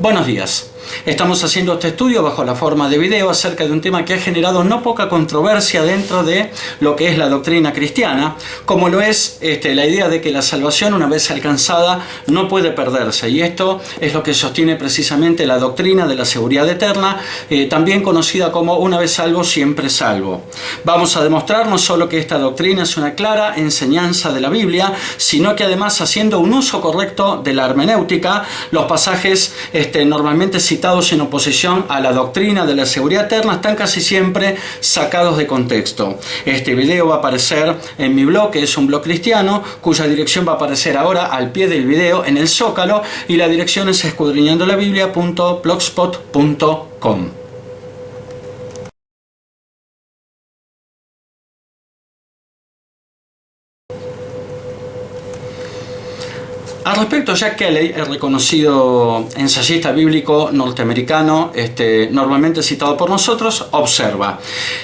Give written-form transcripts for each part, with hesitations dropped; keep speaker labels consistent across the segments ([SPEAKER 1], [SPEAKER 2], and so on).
[SPEAKER 1] Buenos días. Estamos haciendo este estudio bajo la forma de video acerca de un tema que ha generado no poca controversia dentro de lo que es la doctrina cristiana, como lo es la idea de que la salvación, una vez alcanzada, no puede perderse. Y esto es lo que sostiene precisamente la doctrina de la seguridad eterna, también conocida como una vez salvo, siempre salvo. Vamos a demostrar no solo que esta doctrina es una clara enseñanza de la Biblia, sino que además, haciendo un uso correcto de la hermenéutica, los pasajes normalmente citados en oposición a la doctrina de la seguridad eterna están casi siempre sacados de contexto. Este video va a aparecer en mi blog, que es un blog cristiano, cuya dirección va a aparecer ahora al pie del video en el zócalo, y la dirección es escudriñandolabiblia.blogspot.com. Al respecto, Jack Kelley, el reconocido ensayista bíblico norteamericano, normalmente citado por nosotros, observa: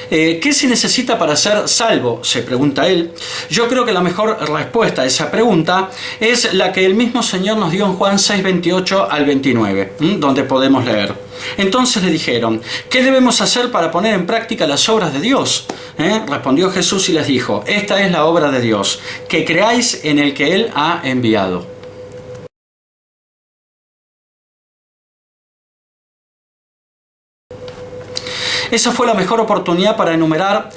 [SPEAKER 1] ¿qué se necesita para ser salvo?, se pregunta él. Yo creo que la mejor respuesta a esa pregunta es la que el mismo Señor nos dio en Juan 6, 28 al 29, donde podemos leer: entonces le dijeron, ¿qué debemos hacer para poner en práctica las obras de Dios? Respondió Jesús y les dijo: esta es la obra de Dios, que creáis en el que Él ha enviado. Esa fue la mejor oportunidad para enumerar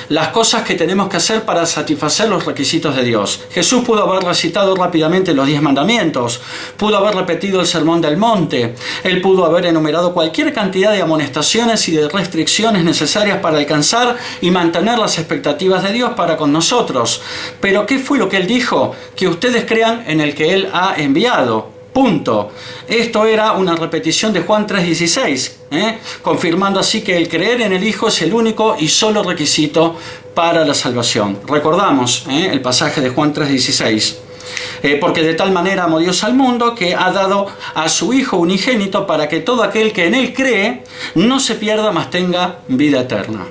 [SPEAKER 1] las cosas que tenemos que hacer para satisfacer los requisitos de Dios. Jesús pudo haber recitado rápidamente los 10 mandamientos, pudo haber repetido el sermón del monte, Él pudo haber enumerado cualquier cantidad de amonestaciones y de restricciones necesarias para alcanzar y mantener las expectativas de Dios para con nosotros. Pero ¿qué fue lo que Él dijo? Que ustedes crean en el que Él ha enviado. Punto. Esto era una repetición de Juan 3:16, confirmando así que el creer en el Hijo es el único y solo requisito para la salvación. Recordamos el pasaje de Juan 3:16. Porque de tal manera amó Dios al mundo que ha dado a su Hijo unigénito para que todo aquel que en Él cree no se pierda, mas tenga vida eterna.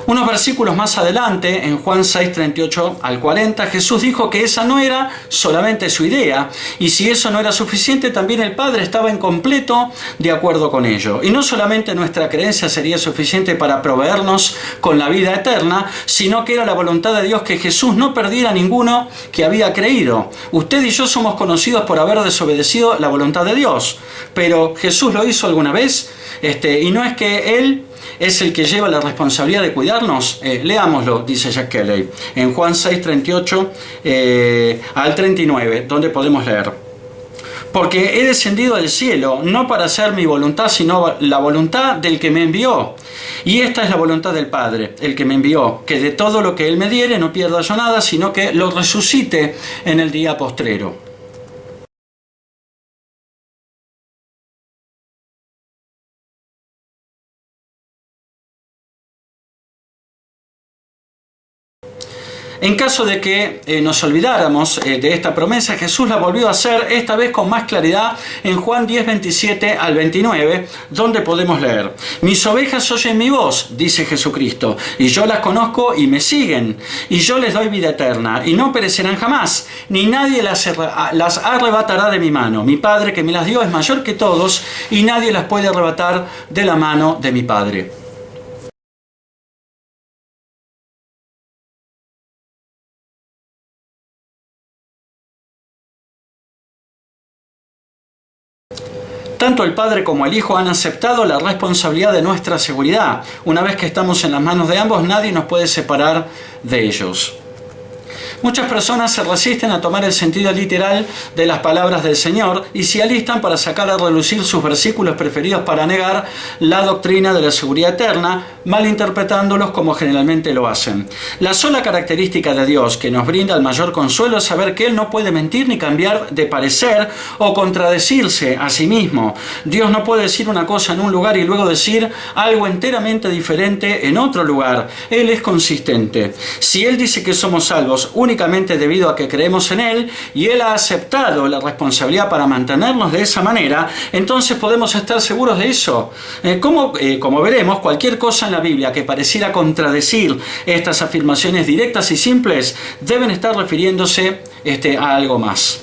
[SPEAKER 1] Unos versículos más adelante, en Juan 6, 38 al 40, Jesús dijo que esa no era solamente su idea, y si eso no era suficiente, también el Padre estaba en completo de acuerdo con ello. Y no solamente nuestra creencia sería suficiente para proveernos con la vida eterna, sino que era la voluntad de Dios que Jesús no perdiera a ninguno que había creído. Usted y yo somos conocidos por haber desobedecido la voluntad de Dios, pero ¿Jesús lo hizo alguna vez? Y no es que Él es el que lleva la responsabilidad de cuidarnos. Leámoslo, dice Jack Kelley, en Juan 6, 38 al 39, donde podemos leer: porque he descendido del cielo, no para hacer mi voluntad, sino la voluntad del que me envió. Y esta es la voluntad del Padre, el que me envió, que de todo lo que Él me diere no pierda yo nada, sino que lo resucite en el día postrero. En caso de que nos olvidáramos de esta promesa, Jesús la volvió a hacer, esta vez con más claridad, en Juan 10, 27 al 29, donde podemos leer: mis ovejas oyen mi voz, dice Jesucristo, y yo las conozco y me siguen, y yo les doy vida eterna, y no perecerán jamás, ni nadie las arrebatará de mi mano. Mi Padre que me las dio es mayor que todos, y nadie las puede arrebatar de la mano de mi Padre. Tanto el Padre como el Hijo han aceptado la responsabilidad de nuestra seguridad. Una vez que estamos en las manos de ambos, nadie nos puede separar de ellos. Muchas personas se resisten a tomar el sentido literal de las palabras del Señor y se alistan para sacar a relucir sus versículos preferidos para negar la doctrina de la seguridad eterna, malinterpretándolos como generalmente lo hacen. La sola característica de Dios que nos brinda el mayor consuelo es saber que Él no puede mentir ni cambiar de parecer o contradecirse a sí mismo. Dios no puede decir una cosa en un lugar y luego decir algo enteramente diferente en otro lugar. Él es consistente. Si Él dice que somos salvos únicamente debido a que creemos en Él y Él ha aceptado la responsabilidad para mantenernos de esa manera, entonces podemos estar seguros de eso. Como veremos, cualquier cosa en la la Biblia que pareciera contradecir estas afirmaciones directas y simples, deben estar refiriéndose a algo más.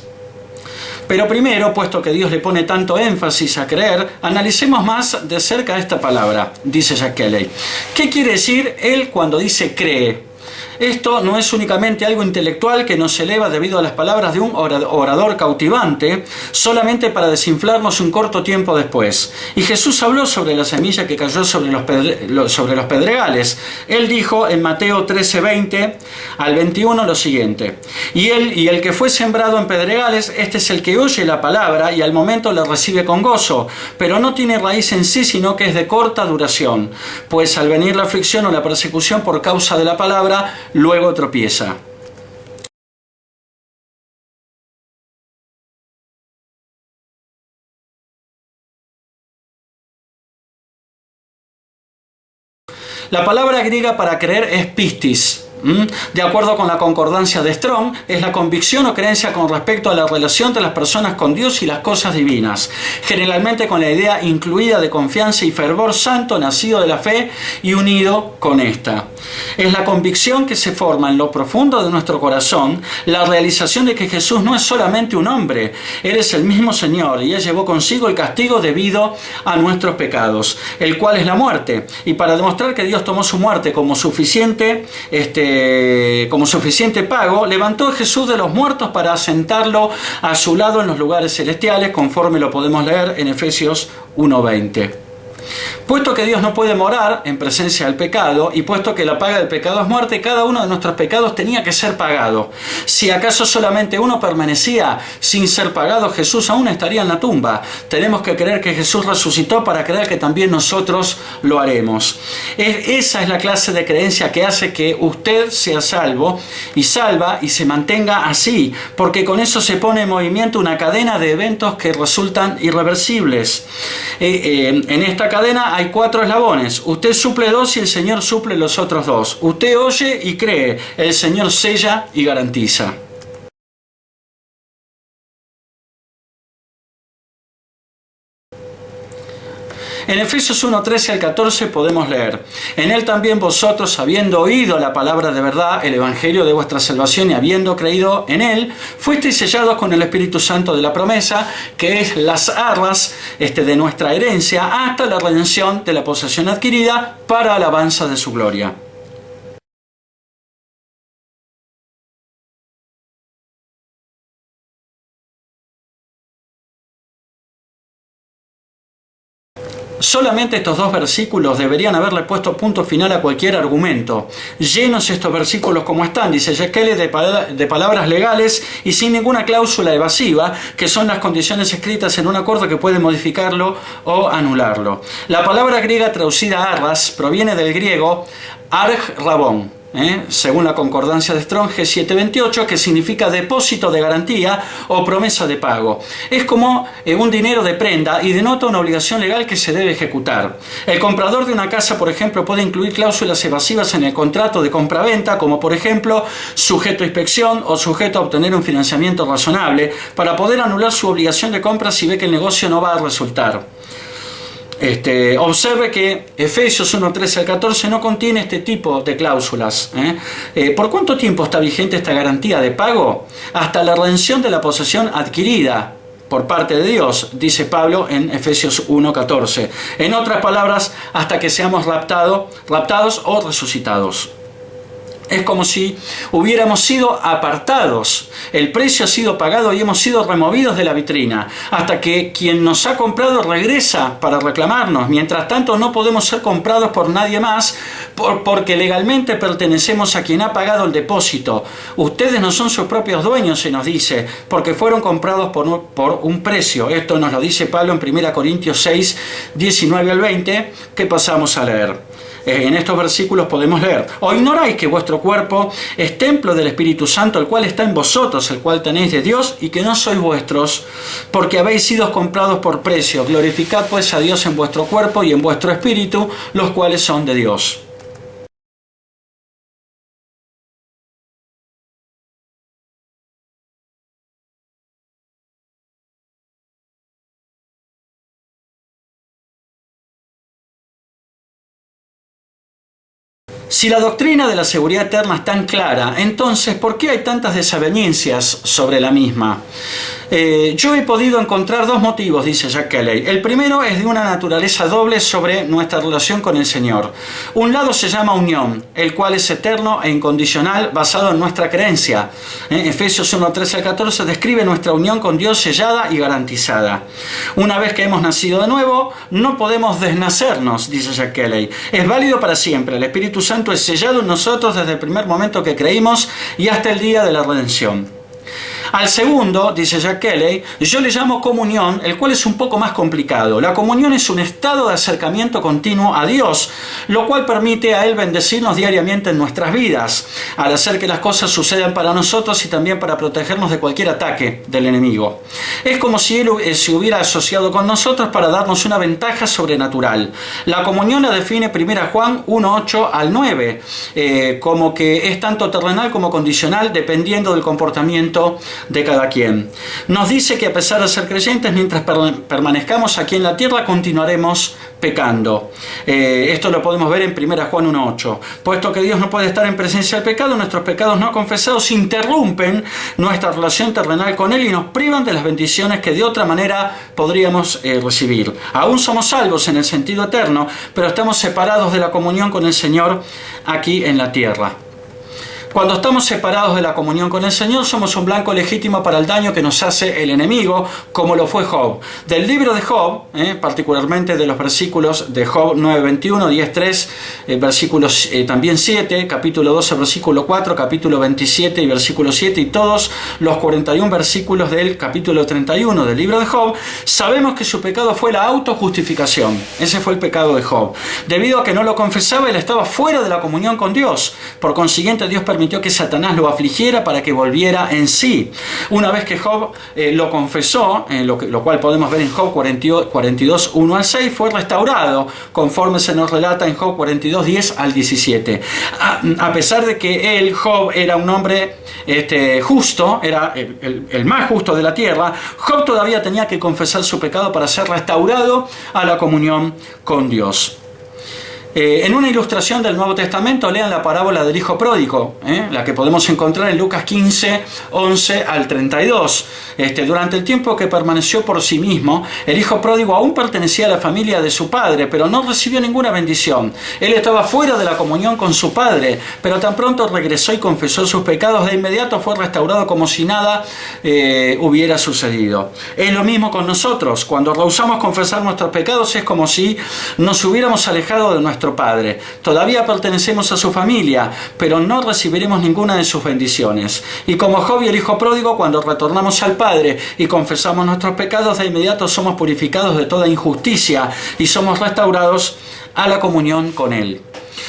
[SPEAKER 1] Pero primero, puesto que Dios le pone tanto énfasis a creer, analicemos más de cerca esta palabra, dice Jack Kelley. ¿Qué quiere decir él cuando dice cree? Esto no es únicamente algo intelectual que nos eleva debido a las palabras de un orador cautivante, solamente para desinflarnos un corto tiempo después. Y Jesús habló sobre la semilla que cayó sobre los pedregales. Él dijo en Mateo 13:20 al 21 lo siguiente: y el que fue sembrado en pedregales, este es el que oye la palabra y al momento la recibe con gozo, pero no tiene raíz en sí, sino que es de corta duración, pues al venir la aflicción o la persecución por causa de la palabra, luego tropieza. La palabra griega para creer es pistis. De acuerdo con la concordancia de Strong, es la convicción o creencia con respecto a la relación de las personas con Dios y las cosas divinas, generalmente con la idea incluida de confianza y fervor santo nacido de la fe y unido con esta. Es la convicción que se forma en lo profundo de nuestro corazón, la realización de que Jesús no es solamente un hombre, Él es el mismo Señor y Él llevó consigo el castigo debido a nuestros pecados, el cual es la muerte. Y para demostrar que Dios tomó su muerte como suficiente pago, levantó a Jesús de los muertos para asentarlo a su lado en los lugares celestiales, conforme lo podemos leer en Efesios 1:20. Puesto que Dios no puede morar en presencia del pecado, y puesto que la paga del pecado es muerte, cada uno de nuestros pecados tenía que ser pagado. Si acaso solamente uno permanecía sin ser pagado, Jesús aún estaría en la tumba. Tenemos que creer que Jesús resucitó para creer que también nosotros lo haremos. Esa es la clase de creencia que hace que usted sea salvo y salva y se mantenga así, porque con eso se pone en movimiento una cadena de eventos que resultan irreversibles. En esta cadena hay 4 eslabones. Usted suple 2 y el Señor suple los otros 2. Usted oye y cree, el Señor sella y garantiza. En Efesios 1:13 al 14 podemos leer: en él también vosotros, habiendo oído la palabra de verdad, el evangelio de vuestra salvación, y habiendo creído en él, fuisteis sellados con el Espíritu Santo de la promesa, que es las arras de nuestra herencia, hasta la redención de la posesión adquirida para alabanza de su gloria. Solamente estos 2 versículos deberían haberle puesto punto final a cualquier argumento. Llenos estos versículos como están, dice Jack Kelley, de palabras legales y sin ninguna cláusula evasiva, que son las condiciones escritas en un acuerdo que puede modificarlo o anularlo. La palabra griega traducida arras proviene del griego arg rabón, según la concordancia de Strong G728, que significa depósito de garantía o promesa de pago. Es como un dinero de prenda y denota una obligación legal que se debe ejecutar. El comprador de una casa, por ejemplo, puede incluir cláusulas evasivas en el contrato de compraventa, como por ejemplo sujeto a inspección o sujeto a obtener un financiamiento razonable, para poder anular su obligación de compra si ve que el negocio no va a resultar. Observe que Efesios 1:13 al 14 no contiene este tipo de cláusulas. ¿Por cuánto tiempo está vigente esta garantía de pago? Hasta la redención de la posesión adquirida por parte de Dios, dice Pablo en Efesios 1:14. En otras palabras, hasta que seamos raptados o resucitados. Es como si hubiéramos sido apartados. El precio ha sido pagado y hemos sido removidos de la vitrina, hasta que quien nos ha comprado regresa para reclamarnos. Mientras tanto, no podemos ser comprados por nadie más, porque legalmente pertenecemos a quien ha pagado el depósito. Ustedes no son sus propios dueños, se nos dice, porque fueron comprados por un precio. Esto nos lo dice Pablo en 1 Corintios 6, 19 al 20, que pasamos a leer. En estos versículos podemos leer: ¿o ignoráis que vuestro cuerpo es templo del Espíritu Santo, el cual está en vosotros, el cual tenéis de Dios, y que no sois vuestros, porque habéis sido comprados por precio? Glorificad pues a Dios en vuestro cuerpo y en vuestro espíritu, los cuales son de Dios. Si la doctrina de la seguridad eterna es tan clara, entonces, ¿por qué hay tantas desavenencias sobre la misma? Yo he podido encontrar dos motivos, dice Jack Kelley. El primero es de una naturaleza doble sobre nuestra relación con el Señor. Un lado se llama unión, el cual es eterno e incondicional, basado en nuestra creencia. Efesios 1, 13 al 14 describe nuestra unión con Dios sellada y garantizada. Una vez que hemos nacido de nuevo, no podemos desnacernos, dice Jack Kelley. Es válido para siempre. El Espíritu Santo es sellado en nosotros desde el primer momento que creímos y hasta el día de la redención. Al segundo, dice Jack Kelley, yo le llamo comunión, el cual es un poco más complicado. La comunión es un estado de acercamiento continuo a Dios, lo cual permite a Él bendecirnos diariamente en nuestras vidas, al hacer que las cosas sucedan para nosotros y también para protegernos de cualquier ataque del enemigo. Es como si Él se hubiera asociado con nosotros para darnos una ventaja sobrenatural. La comunión la define 1 Juan 1, 8 al 9, como que es tanto terrenal como condicional, dependiendo del comportamiento de cada quien. Nos dice que a pesar de ser creyentes, mientras permanezcamos aquí en la tierra, continuaremos pecando. Esto lo podemos ver en 1 Juan 1.8. Puesto que Dios no puede estar en presencia del pecado, nuestros pecados no confesados interrumpen nuestra relación terrenal con Él y nos privan de las bendiciones que de otra manera podríamos recibir. Aún somos salvos en el sentido eterno, pero estamos separados de la comunión con el Señor aquí en la tierra. Cuando estamos separados de la comunión con el Señor, somos un blanco legítimo para el daño que nos hace el enemigo, como lo fue Job. Del libro de Job, particularmente de los versículos de Job 9:21, 10:3, versículos también 7, capítulo 12, versículo 4, capítulo 27 y versículo 7, y todos los 41 versículos del capítulo 31 del libro de Job, sabemos que su pecado fue la autojustificación. Ese fue el pecado de Job. Debido a que no lo confesaba, él estaba fuera de la comunión con Dios. Por consiguiente, Dios permitió que Satanás lo afligiera para que volviera en sí. Una vez que Job lo confesó, lo cual podemos ver en Job 42, 1 al 6, fue restaurado, conforme se nos relata en Job 42, 10 al 17. A pesar de que él, Job, era un hombre justo, era el más justo de la tierra, Job todavía tenía que confesar su pecado para ser restaurado a la comunión con Dios. En una ilustración del Nuevo Testamento, lean la parábola del Hijo Pródigo, la que podemos encontrar en Lucas 15, 11 al 32. Durante el tiempo que permaneció por sí mismo, el Hijo Pródigo aún pertenecía a la familia de su padre, pero no recibió ninguna bendición. Él estaba fuera de la comunión con su padre, pero tan pronto regresó y confesó sus pecados, de inmediato fue restaurado como si nada hubiera sucedido. Es lo mismo con nosotros. Cuando rehusamos confesar nuestros pecados, es como si nos hubiéramos alejado de nuestro Padre. Todavía pertenecemos a su familia, pero no recibiremos ninguna de sus bendiciones. Y como Job y el Hijo Pródigo, cuando retornamos al Padre y confesamos nuestros pecados, de inmediato somos purificados de toda injusticia y somos restaurados a la comunión con Él.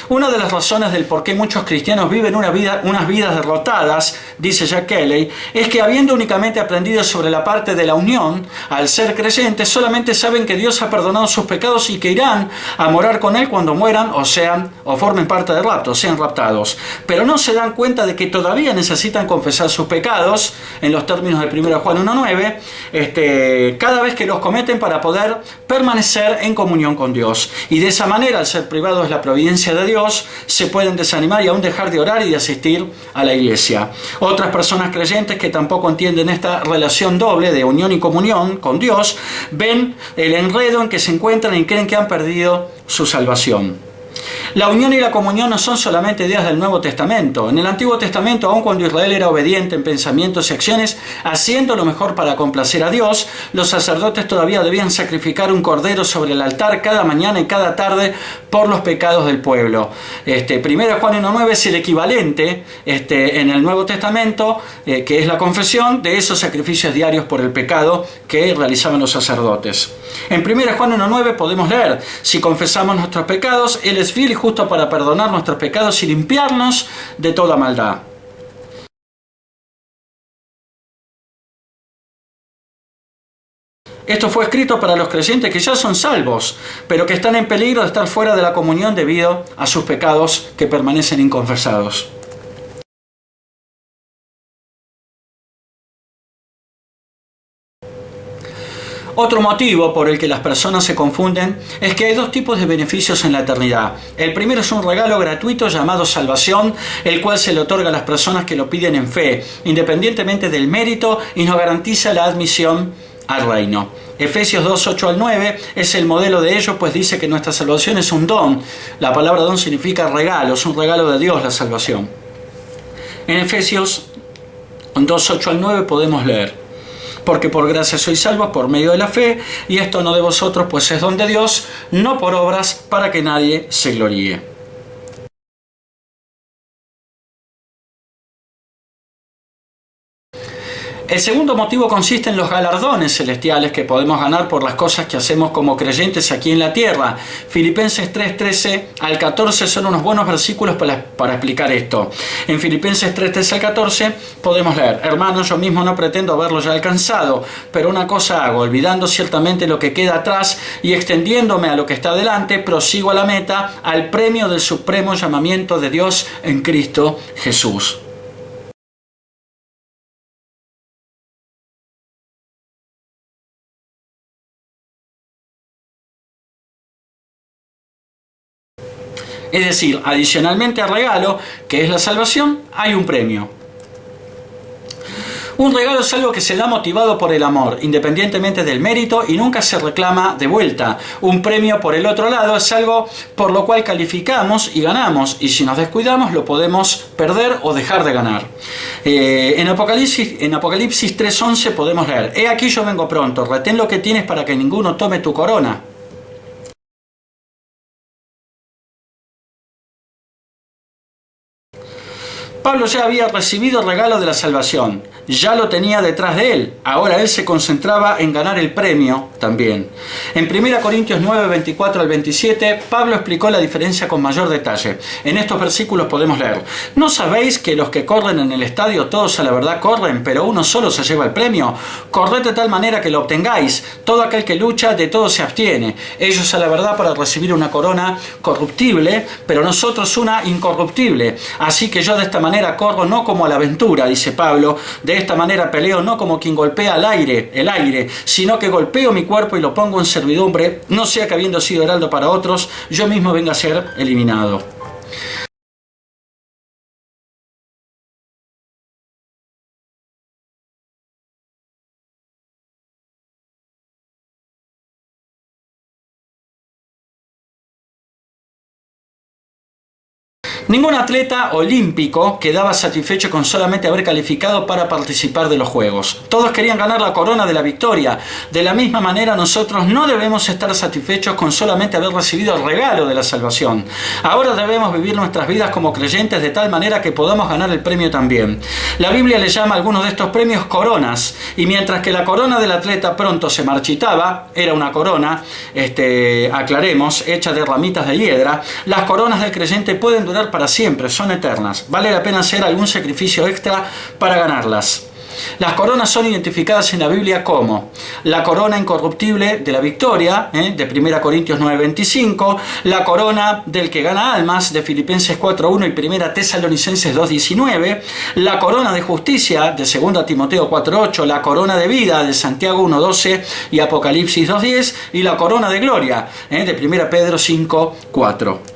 [SPEAKER 1] Una de las razones del por qué muchos cristianos viven unas vidas derrotadas, dice Jack Kelley, es que habiendo únicamente aprendido sobre la parte de la unión, al ser creyentes, solamente saben que Dios ha perdonado sus pecados y que irán a morar con Él cuando mueran o formen parte del rapto, sean raptados. Pero no se dan cuenta de que todavía necesitan confesar sus pecados, en los términos de 1 Juan 1.9, cada vez que los cometen para poder permanecer en comunión con Dios. Y de esa manera, al ser privados de la providencia de Dios, se pueden desanimar y aún dejar de orar y de asistir a la iglesia. Otras personas creyentes que tampoco entienden esta relación doble de unión y comunión con Dios, ven el enredo en que se encuentran y creen que han perdido su salvación. La unión y la comunión no son solamente ideas del Nuevo Testamento. En el Antiguo Testamento, aun cuando Israel era obediente en pensamientos y acciones, haciendo lo mejor para complacer a Dios, los sacerdotes todavía debían sacrificar un cordero sobre el altar cada mañana y cada tarde por los pecados del pueblo. 1 Juan 1.9 es el equivalente en el Nuevo Testamento, que es la confesión de esos sacrificios diarios por el pecado que realizaban los sacerdotes. En 1 Juan 1.9 podemos leer: si confesamos nuestros pecados, Él es fiel y justo para perdonar nuestros pecados y limpiarnos de toda maldad. Esto fue escrito para los creyentes que ya son salvos, pero que están en peligro de estar fuera de la comunión debido a sus pecados que permanecen inconfesados. Otro motivo por el que las personas se confunden es que hay dos tipos de beneficios en la eternidad. El primero es un regalo gratuito llamado salvación, el cual se le otorga a las personas que lo piden en fe, independientemente del mérito, y nos garantiza la admisión al reino. Efesios 2, 8 al 9 es el modelo de ello, pues dice que nuestra salvación es un don. La palabra don significa regalo, es un regalo de Dios la salvación. En Efesios 2, 8 al 9 podemos leer: porque por gracia sois salvos por medio de la fe, y esto no de vosotros, pues es don de Dios, no por obras, para que nadie se gloríe. El segundo motivo consiste en los galardones celestiales que podemos ganar por las cosas que hacemos como creyentes aquí en la tierra. Filipenses 3, 13 al 14 son unos buenos versículos para explicar esto. En Filipenses 3, 13 al 14 podemos leer: hermanos, yo mismo no pretendo haberlo ya alcanzado, pero una cosa hago, olvidando ciertamente lo que queda atrás y extendiéndome a lo que está delante, prosigo a la meta, al premio del supremo llamamiento de Dios en Cristo Jesús. Es decir, adicionalmente al regalo, que es la salvación, hay un premio. Un regalo es algo que se da motivado por el amor, independientemente del mérito, y nunca se reclama de vuelta. Un premio, por el otro lado, es algo por lo cual calificamos y ganamos, y si nos descuidamos lo podemos perder o dejar de ganar. En Apocalipsis 3:11 podemos leer: he aquí yo vengo pronto, retén lo que tienes para que ninguno tome tu corona. Pablo ya había recibido el regalo de la salvación, ya lo tenía detrás de él, ahora él se concentraba en ganar el premio también. En 1 Corintios 9, 24 al 27, Pablo explicó la diferencia con mayor detalle. En estos versículos podemos leer: ¿no sabéis que los que corren en el estadio todos a la verdad corren, pero uno solo se lleva el premio? Corred de tal manera que lo obtengáis. Todo aquel que lucha, de todo se abstiene. Ellos a la verdad para recibir una corona corruptible, pero nosotros una incorruptible. Así que yo de esta manera corro no como a la aventura, dice Pablo, de esta manera peleo no como quien golpea el aire, sino que golpeo mi cuerpo y lo pongo en servidumbre, no sea que habiendo sido heraldo para otros, yo mismo venga a ser eliminado. Ningún atleta olímpico quedaba satisfecho con solamente haber calificado para participar de los Juegos. Todos querían ganar la corona de la victoria. De la misma manera, nosotros no debemos estar satisfechos con solamente haber recibido el regalo de la salvación. Ahora debemos vivir nuestras vidas como creyentes de tal manera que podamos ganar el premio también. La Biblia le llama a algunos de estos premios coronas, y mientras que la corona del atleta pronto se marchitaba, era una corona, aclaremos, hecha de ramitas de hiedra, las coronas del creyente pueden durar para siempre, son eternas. Vale la pena hacer algún sacrificio extra para ganarlas. Las coronas son identificadas en la Biblia como la corona incorruptible de la victoria, de 1 Corintios 9:25, la corona del que gana almas, de Filipenses 4:1 y 1 Tesalonicenses 2:19, la corona de justicia, de 2 Timoteo 4:8, la corona de vida, de Santiago 1:12 y Apocalipsis 2:10, y la corona de gloria, de 1 Pedro 5:4.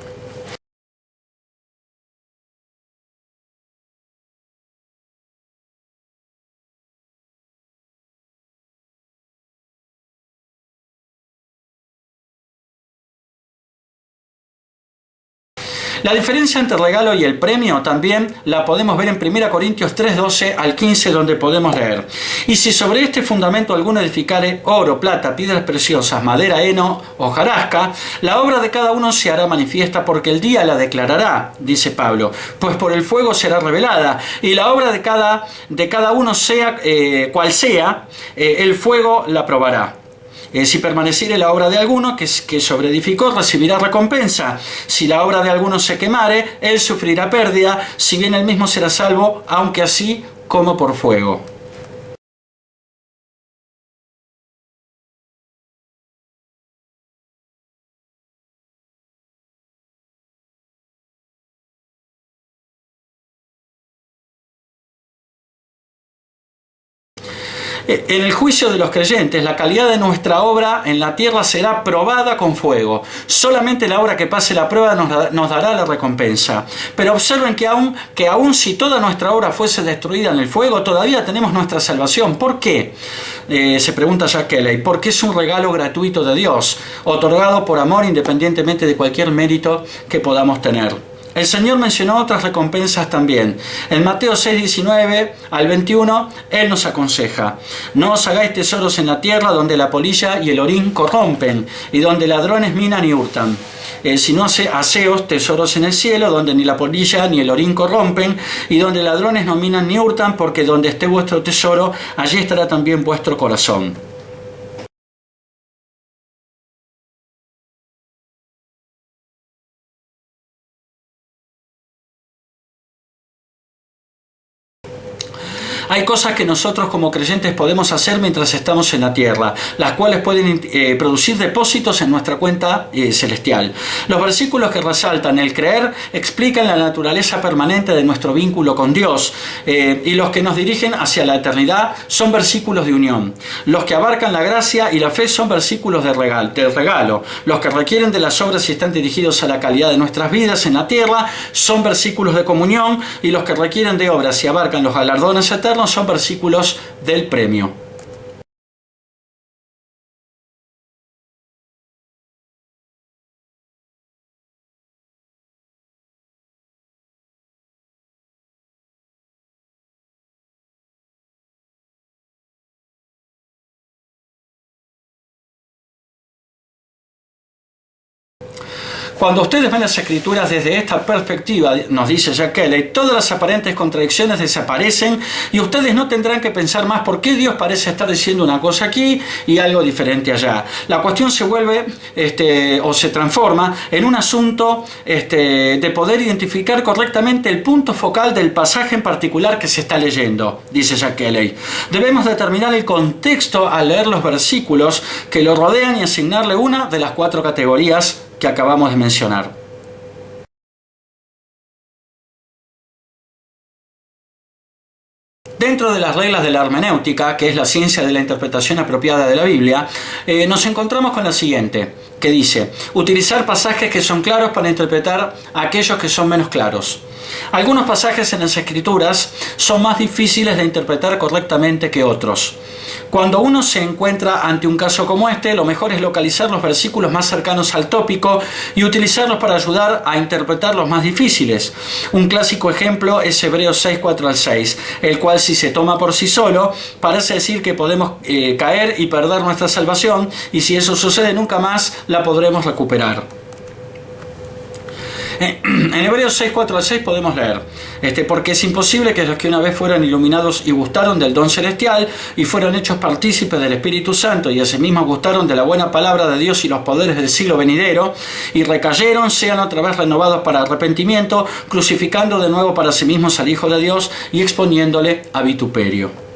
[SPEAKER 1] La diferencia entre el regalo y el premio también la podemos ver en 1 Corintios 3:12 al 15, donde podemos leer: y si sobre este fundamento alguno edificare oro, plata, piedras preciosas, madera, heno o hojarasca, la obra de cada uno se hará manifiesta, porque el día la declarará, dice Pablo, pues por el fuego será revelada, y la obra de cada uno sea cual sea, el fuego la probará. Si permaneciere la obra de alguno que sobreedificó, recibirá recompensa. Si la obra de alguno se quemare, él sufrirá pérdida, si bien él mismo será salvo, aunque así como por fuego. En el juicio de los creyentes, la calidad de nuestra obra en la tierra será probada con fuego. Solamente la obra que pase la prueba nos dará la recompensa. Pero observen que aun si toda nuestra obra fuese destruida en el fuego, todavía tenemos nuestra salvación. ¿Por qué? Se pregunta Jack Kelly. Porque es un regalo gratuito de Dios, otorgado por amor independientemente de cualquier mérito que podamos tener. El Señor mencionó otras recompensas también. En Mateo 6:19 al 21, Él nos aconseja: no os hagáis tesoros en la tierra donde la polilla y el orín corrompen y donde ladrones minan y hurtan. Sino haceos tesoros en el cielo, donde ni la polilla ni el orín corrompen y donde ladrones no minan ni hurtan, porque donde esté vuestro tesoro, allí estará también vuestro corazón. Hay cosas que nosotros como creyentes podemos hacer mientras estamos en la tierra, las cuales pueden producir depósitos en nuestra cuenta celestial. Los versículos que resaltan el creer explican la naturaleza permanente de nuestro vínculo con Dios, y los que nos dirigen hacia la eternidad son versículos de unión. Los que abarcan la gracia y la fe son versículos de regalo. Los que requieren de las obras y están dirigidos a la calidad de nuestras vidas en la tierra son versículos de comunión, y los que requieren de obras y abarcan los galardones eternos son versículos del premio. Cuando ustedes ven las Escrituras desde esta perspectiva, nos dice Jack Kelly, todas las aparentes contradicciones desaparecen y ustedes no tendrán que pensar más por qué Dios parece estar diciendo una cosa aquí y algo diferente allá. La cuestión se vuelve o se transforma en un asunto de poder identificar correctamente el punto focal del pasaje en particular que se está leyendo, dice Jack Kelly. Debemos determinar el contexto al leer los versículos que lo rodean y asignarle una de las 4 categorías que acabamos de mencionar. Dentro de las reglas de la hermenéutica, que es la ciencia de la interpretación apropiada de la Biblia, nos encontramos con la siguiente, que dice: utilizar pasajes que son claros para interpretar a aquellos que son menos claros. Algunos pasajes en las Escrituras son más difíciles de interpretar correctamente que otros. Cuando uno se encuentra ante un caso como este, lo mejor es localizar los versículos más cercanos al tópico y utilizarlos para ayudar a interpretar los más difíciles. Un clásico ejemplo es Hebreos 6:4 al 6, el cual, si se toma por sí solo, parece decir que podemos caer y perder nuestra salvación, y si eso sucede nunca más la podremos recuperar. En Hebreos 6:4 al 6 podemos leer: porque es imposible que los que una vez fueron iluminados y gustaron del don celestial y fueron hechos partícipes del Espíritu Santo y asimismo gustaron de la buena palabra de Dios y los poderes del siglo venidero y recayeron, sean otra vez renovados para arrepentimiento, crucificando de nuevo para sí mismos al Hijo de Dios y exponiéndole a vituperio.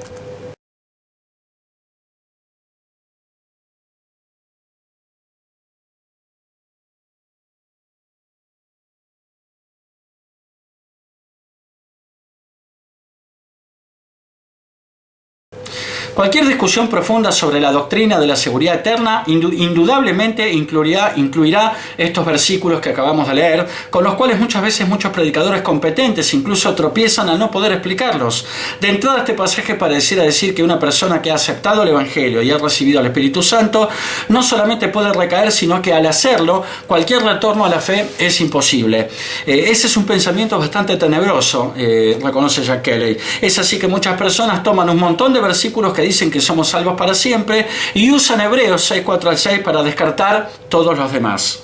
[SPEAKER 1] Cualquier discusión profunda sobre la doctrina de la seguridad eterna indudablemente incluirá estos versículos que acabamos de leer, con los cuales muchas veces muchos predicadores competentes incluso tropiezan al no poder explicarlos. De entrada, este pasaje pareciera decir que una persona que ha aceptado el Evangelio y ha recibido al Espíritu Santo no solamente puede recaer, sino que al hacerlo, cualquier retorno a la fe es imposible. Ese es un pensamiento bastante tenebroso, reconoce Jack Kelly. Es así que muchas personas toman un montón de versículos que dicen que somos salvos para siempre y usan Hebreos 6:4 al 6 para descartar todos los demás.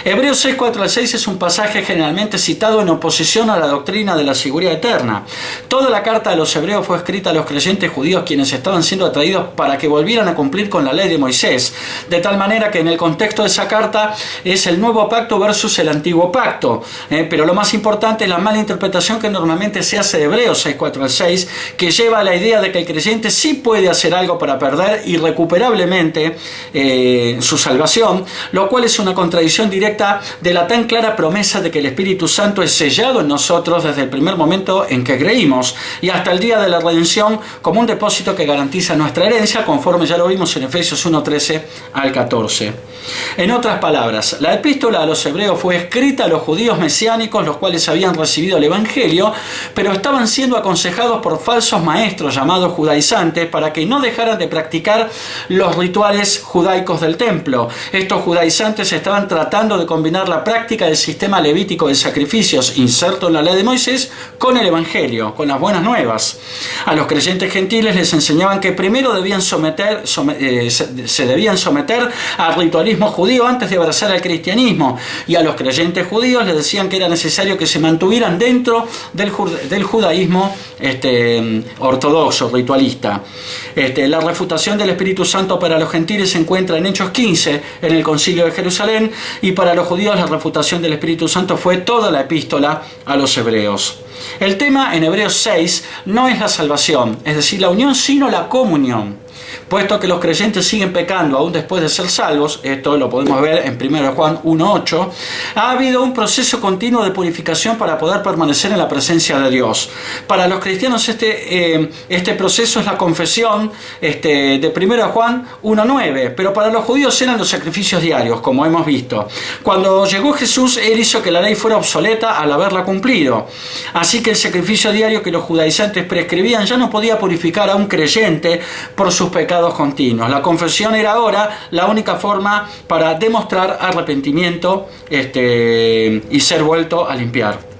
[SPEAKER 1] Hebreos 6:4 al 6 es un pasaje generalmente citado en oposición a la doctrina de la seguridad eterna. Toda la carta de los hebreos fue escrita a los creyentes judíos, quienes estaban siendo atraídos para que volvieran a cumplir con la ley de Moisés, de tal manera que en el contexto de esa carta es el nuevo pacto versus el antiguo pacto. Pero lo más importante es la mala interpretación que normalmente se hace de Hebreos 6:4 al 6, que lleva a la idea de que el creyente sí puede hacer algo para perder irrecuperablemente su salvación, lo cual es una contradicción contradicción directa de la tan clara promesa de que el Espíritu Santo es sellado en nosotros desde el primer momento en que creímos y hasta el día de la redención como un depósito que garantiza nuestra herencia, conforme ya lo vimos en Efesios 1:13 al 14. En otras palabras, la epístola a los hebreos fue escrita a los judíos mesiánicos, los cuales habían recibido el Evangelio, pero estaban siendo aconsejados por falsos maestros llamados judaizantes para que no dejaran de practicar los rituales judaicos del templo. Estos judaizantes estaban tratando de combinar la práctica del sistema levítico de sacrificios inserto en la ley de Moisés con el Evangelio, con las buenas nuevas. A los creyentes gentiles les enseñaban que primero se debían someter al ritualismo judío antes de abrazar al cristianismo, y a los creyentes judíos les decían que era necesario que se mantuvieran dentro del judaísmo ortodoxo, ritualista. La refutación del Espíritu Santo para los gentiles se encuentra en Hechos 15, en el Concilio de Jerusalén, y para los judíos la refutación del Espíritu Santo fue toda la epístola a los hebreos. El tema en Hebreos 6 no es la salvación, es decir, la unión, sino la comunión. Puesto que los creyentes siguen pecando aún después de ser salvos, esto lo podemos ver en 1 Juan 1:8, ha habido un proceso continuo de purificación para poder permanecer en la presencia de Dios. Para los cristianos este proceso es la confesión de 1 Juan 1:9, pero para los judíos eran los sacrificios diarios, como hemos visto. Cuando llegó Jesús, Él hizo que la ley fuera obsoleta al haberla cumplido. Así que el sacrificio diario que los judaizantes prescribían ya no podía purificar a un creyente por sus pecados continuos. La confesión era ahora la única forma para demostrar arrepentimiento y ser vuelto a limpiar.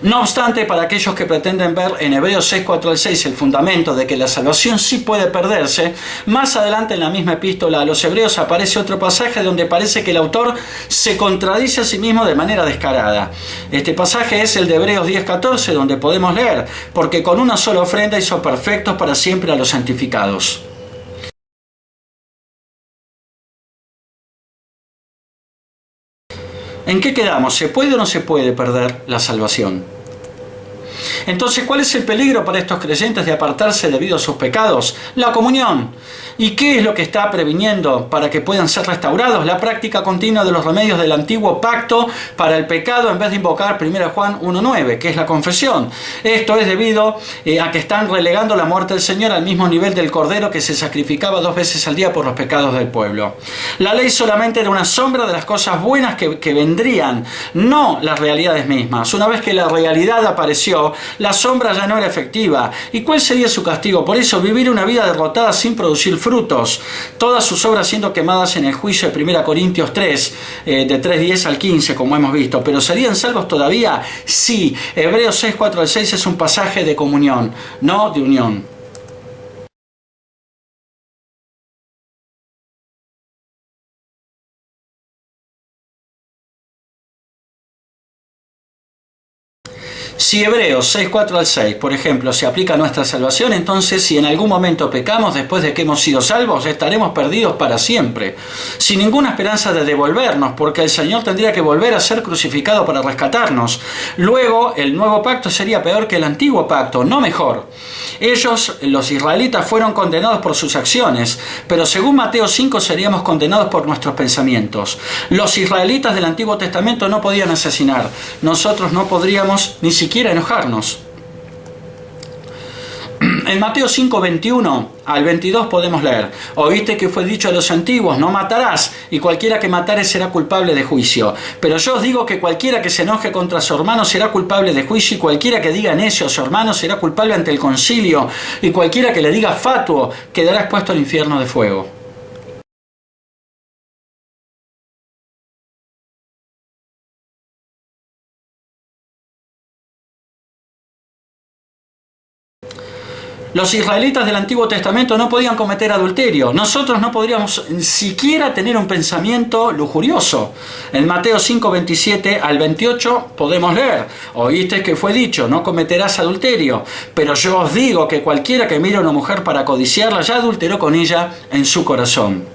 [SPEAKER 1] No obstante, para aquellos que pretenden ver en Hebreos 6:4-6 el fundamento de que la salvación sí puede perderse, más adelante en la misma epístola a los hebreos aparece otro pasaje donde parece que el autor se contradice a sí mismo de manera descarada. Este pasaje es el de Hebreos 10:14, donde podemos leer: porque con una sola ofrenda hizo perfectos para siempre a los santificados. ¿En qué quedamos? ¿Se puede o no se puede perder la salvación? Entonces, ¿cuál es el peligro para estos creyentes de apartarse debido a sus pecados? La comunión. ¿Y qué es lo que está previniendo para que puedan ser restaurados? La práctica continua de los remedios del antiguo pacto para el pecado en vez de invocar 1 Juan 1:9, que es la confesión. Esto es debido a que están relegando la muerte del Señor al mismo nivel del cordero que se sacrificaba 2 veces al día por los pecados del pueblo. La ley solamente era una sombra de las cosas buenas que vendrían, no las realidades mismas. Una vez que la realidad apareció, la sombra ya no era efectiva. ¿Y cuál sería su castigo? Por eso, vivir una vida derrotada sin producir frutos, todas sus obras siendo quemadas en el juicio de 1 Corintios 3, de 3:10 al 15, como hemos visto. ¿Pero serían salvos todavía? Sí. Hebreos 6:4-6 es un pasaje de comunión, no de unión. Si Hebreos 6:4-6, por ejemplo, se aplica a nuestra salvación, entonces si en algún momento pecamos después de que hemos sido salvos, estaremos perdidos para siempre, sin ninguna esperanza de devolvernos, porque el Señor tendría que volver a ser crucificado para rescatarnos. Luego, el nuevo pacto sería peor que el antiguo pacto, no mejor. Ellos, los israelitas, fueron condenados por sus acciones, pero según Mateo 5 seríamos condenados por nuestros pensamientos. Los israelitas del Antiguo Testamento no podían asesinar, nosotros no podríamos ni siquiera enojarnos. En Mateo 5:21 al 22 podemos leer: oíste que fue dicho a los antiguos, no matarás, y cualquiera que matare será culpable de juicio. Pero yo os digo que cualquiera que se enoje contra su hermano será culpable de juicio, y cualquiera que diga necio a su hermano será culpable ante el concilio, y cualquiera que le diga fatuo quedará expuesto al infierno de fuego. Los israelitas del Antiguo Testamento no podían cometer adulterio. Nosotros no podríamos siquiera tener un pensamiento lujurioso. En Mateo 5:27 al 28 podemos leer: oíste que fue dicho, no cometerás adulterio. Pero yo os digo que cualquiera que mire a una mujer para codiciarla ya adulteró con ella en su corazón.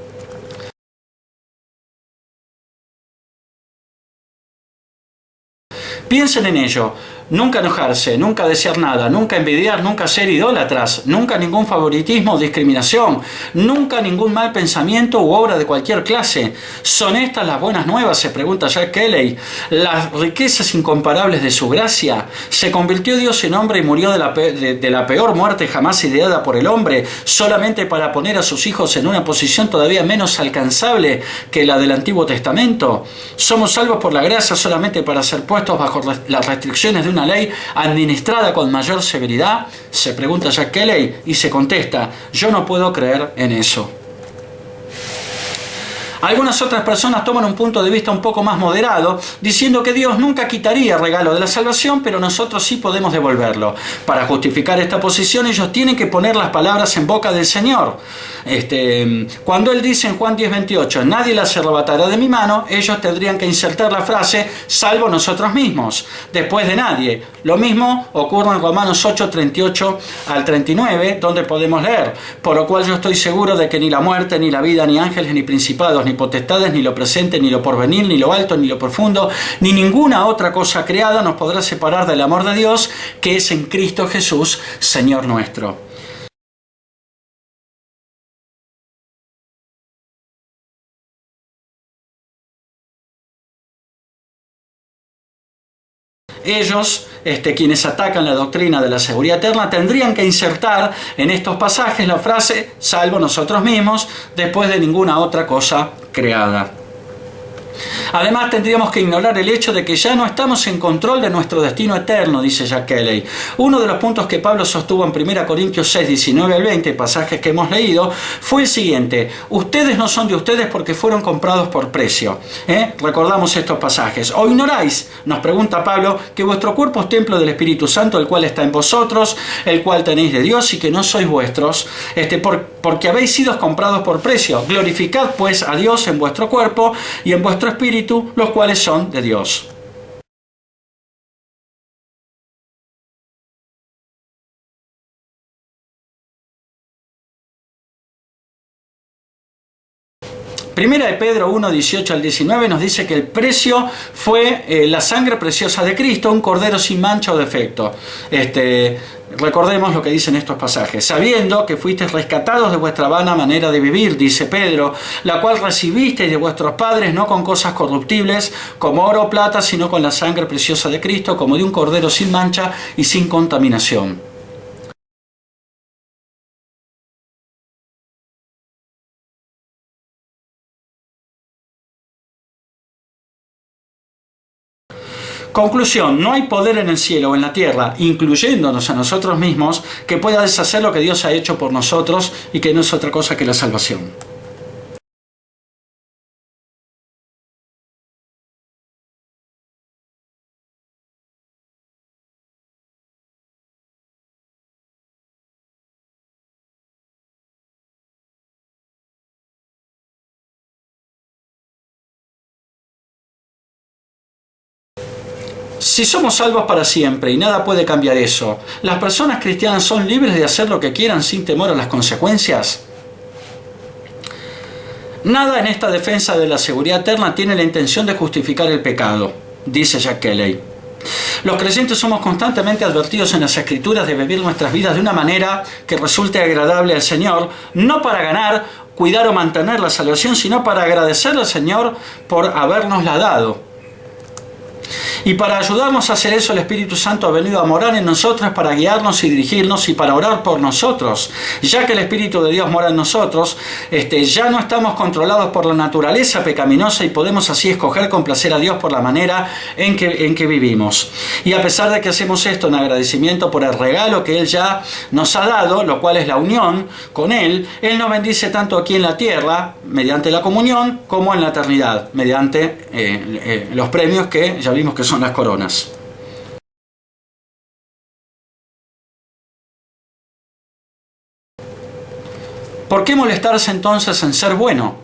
[SPEAKER 1] Piensen en ello. Nunca enojarse, nunca desear nada, nunca envidiar, nunca ser idólatras, nunca ningún favoritismo o discriminación, nunca ningún mal pensamiento u obra de cualquier clase. ¿Son estas las buenas nuevas?, se pregunta Jack Kelly. Las riquezas incomparables de su gracia. ¿Se convirtió Dios en hombre y murió de la peor muerte jamás ideada por el hombre, solamente para poner a sus hijos en una posición todavía menos alcanzable que la del Antiguo Testamento? ¿Somos salvos por la gracia solamente para ser puestos bajo las restricciones de una ley administrada con mayor severidad? Se pregunta Jack Kelly y se contesta: yo no puedo creer en eso. Algunas otras personas toman un punto de vista un poco más moderado, diciendo que Dios nunca quitaría el regalo de la salvación, pero nosotros sí podemos devolverlo. Para justificar esta posición, ellos tienen que poner las palabras en boca del Señor. Cuando Él dice en Juan 10:28, nadie las arrebatará de mi mano, ellos tendrían que insertar la frase, salvo nosotros mismos, después de nadie. Lo mismo ocurre en Romanos 8:38 al 39, donde podemos leer, por lo cual yo estoy seguro de que ni la muerte, ni la vida, ni ángeles, ni principados, ni potestades, ni lo presente, ni lo porvenir, ni lo alto, ni lo profundo, ni ninguna otra cosa creada nos podrá separar del amor de Dios que es en Cristo Jesús, Señor nuestro. Ellos, quienes atacan la doctrina de la seguridad eterna, tendrían que insertar en estos pasajes la frase, salvo nosotros mismos, después de ninguna otra cosa creada. Además, tendríamos que ignorar el hecho de que ya no estamos en control de nuestro destino eterno, dice Jack Kelly. Uno de los puntos que Pablo sostuvo en 1 Corintios 6, 19 al 20, pasajes que hemos leído, fue el siguiente: ustedes no son de ustedes porque fueron comprados por precio. Recordamos estos pasajes. ¿O ignoráis, nos pregunta Pablo, que vuestro cuerpo es templo del Espíritu Santo, el cual está en vosotros, el cual tenéis de Dios y que no sois vuestros, porque habéis sido comprados por precio? Glorificad pues a Dios en vuestro cuerpo y en vuestro espíritu, los cuales son de Dios. Primera de Pedro 1, 18 al 19 nos dice que el precio fue la sangre preciosa de Cristo, un cordero sin mancha o defecto. Recordemos lo que dicen estos pasajes. Sabiendo que fuisteis rescatados de vuestra vana manera de vivir, dice Pedro, la cual recibisteis de vuestros padres, no con cosas corruptibles, como oro o plata, sino con la sangre preciosa de Cristo, como de un cordero sin mancha y sin contaminación. Conclusión: no hay poder en el cielo o en la tierra, incluyéndonos a nosotros mismos, que pueda deshacer lo que Dios ha hecho por nosotros y que no es otra cosa que la salvación. Si somos salvos para siempre y nada puede cambiar eso, ¿las personas cristianas son libres de hacer lo que quieran sin temor a las consecuencias? Nada en esta defensa de la seguridad eterna tiene la intención de justificar el pecado, dice Jack Kelly. Los creyentes somos constantemente advertidos en las Escrituras de vivir nuestras vidas de una manera que resulte agradable al Señor, no para ganar, cuidar o mantener la salvación, sino para agradecerle al Señor por habernosla dado. Y para ayudarnos a hacer eso, el Espíritu Santo ha venido a morar en nosotros para guiarnos y dirigirnos y para orar por nosotros. Ya que el Espíritu de Dios mora en nosotros, ya no estamos controlados por la naturaleza pecaminosa y podemos así escoger complacer a Dios por la manera en que vivimos. Y a pesar de que hacemos esto en agradecimiento por el regalo que Él ya nos ha dado, lo cual es la unión con Él, Él nos bendice tanto aquí en la tierra, mediante la comunión, como en la eternidad, mediante los premios que ya vimos que son las coronas. ¿Por qué molestarse entonces en ser bueno?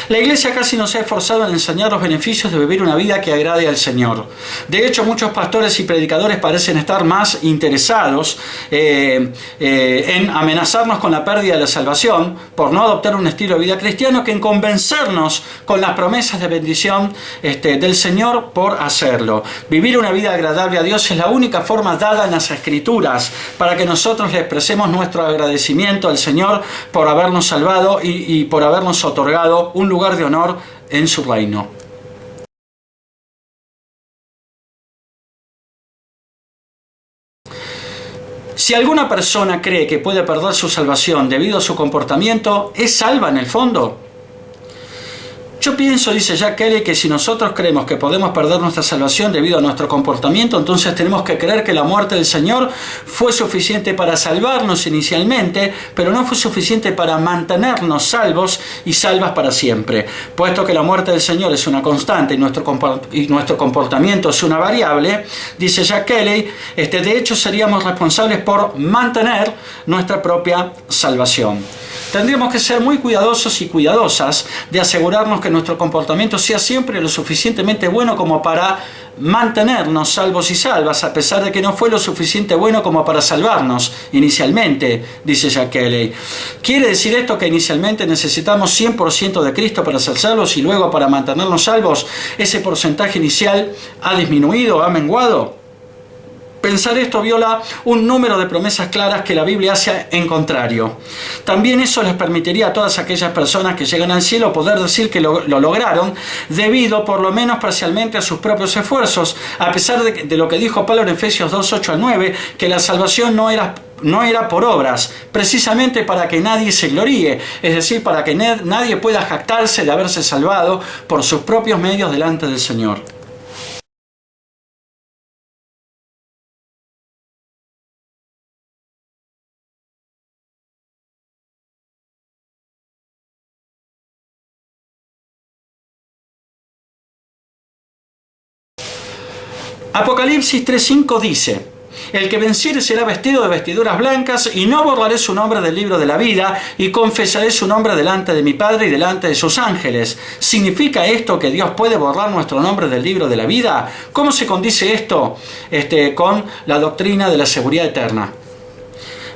[SPEAKER 1] La Iglesia casi no se ha esforzado en enseñar los beneficios de vivir una vida que agrade al Señor. De hecho, muchos pastores y predicadores parecen estar más interesados en amenazarnos con la pérdida de la salvación por no adoptar un estilo de vida cristiano que en convencernos con las promesas de bendición del Señor por hacerlo. Vivir una vida agradable a Dios es la única forma dada en las Escrituras para que nosotros le expresemos nuestro agradecimiento al Señor por habernos salvado y por habernos otorgado un lugar de honor en su reino. Si alguna persona cree que puede perder su salvación debido a su comportamiento, ¿es salva en el fondo? Yo pienso, dice Jack Kelly, que si nosotros creemos que podemos perder nuestra salvación debido a nuestro comportamiento, entonces tenemos que creer que la muerte del Señor fue suficiente para salvarnos inicialmente, pero no fue suficiente para mantenernos salvos y salvas para siempre. Puesto que la muerte del Señor es una constante y nuestro comportamiento es una variable, dice Jack Kelly, de hecho seríamos responsables por mantener nuestra propia salvación. Tendríamos que ser muy cuidadosos y cuidadosas de asegurarnos que nuestro comportamiento sea siempre lo suficientemente bueno como para mantenernos salvos y salvas, a pesar de que no fue lo suficiente bueno como para salvarnos inicialmente, dice Jack Kelly. ¿Quiere decir esto que inicialmente necesitamos 100% de Cristo para ser salvos y luego para mantenernos salvos ese porcentaje inicial ha disminuido, ha menguado? Pensar esto viola un número de promesas claras que la Biblia hace en contrario. También eso les permitiría a todas aquellas personas que llegan al cielo poder decir que lo lograron debido por lo menos parcialmente a sus propios esfuerzos, a pesar de lo que dijo Pablo en Efesios 2, 8 al 9, que la salvación no era por obras, precisamente para que nadie se gloríe, es decir, para que nadie pueda jactarse de haberse salvado por sus propios medios delante del Señor. Apocalipsis 3:5 dice: el que venciere será vestido de vestiduras blancas, y no borraré su nombre del libro de la vida, y confesaré su nombre delante de mi Padre y delante de sus ángeles. ¿Significa esto que Dios puede borrar nuestro nombre del libro de la vida? ¿Cómo se condice esto con la doctrina de la seguridad eterna?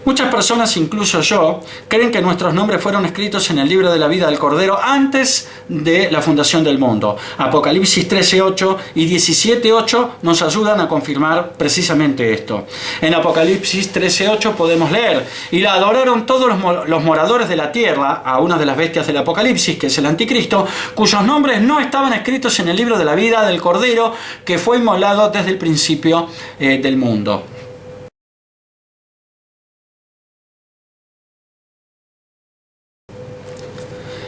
[SPEAKER 1] Muchas personas, incluso yo, creen que nuestros nombres fueron escritos en el libro de la vida del Cordero antes de la fundación del mundo. Apocalipsis 13:8 y 17:8 nos ayudan a confirmar precisamente esto. En Apocalipsis 13:8 podemos leer: y la adoraron todos los moradores de la tierra, a una de las bestias del Apocalipsis, que es el anticristo, cuyos nombres no estaban escritos en el libro de la vida del Cordero, que fue inmolado desde el principio del mundo.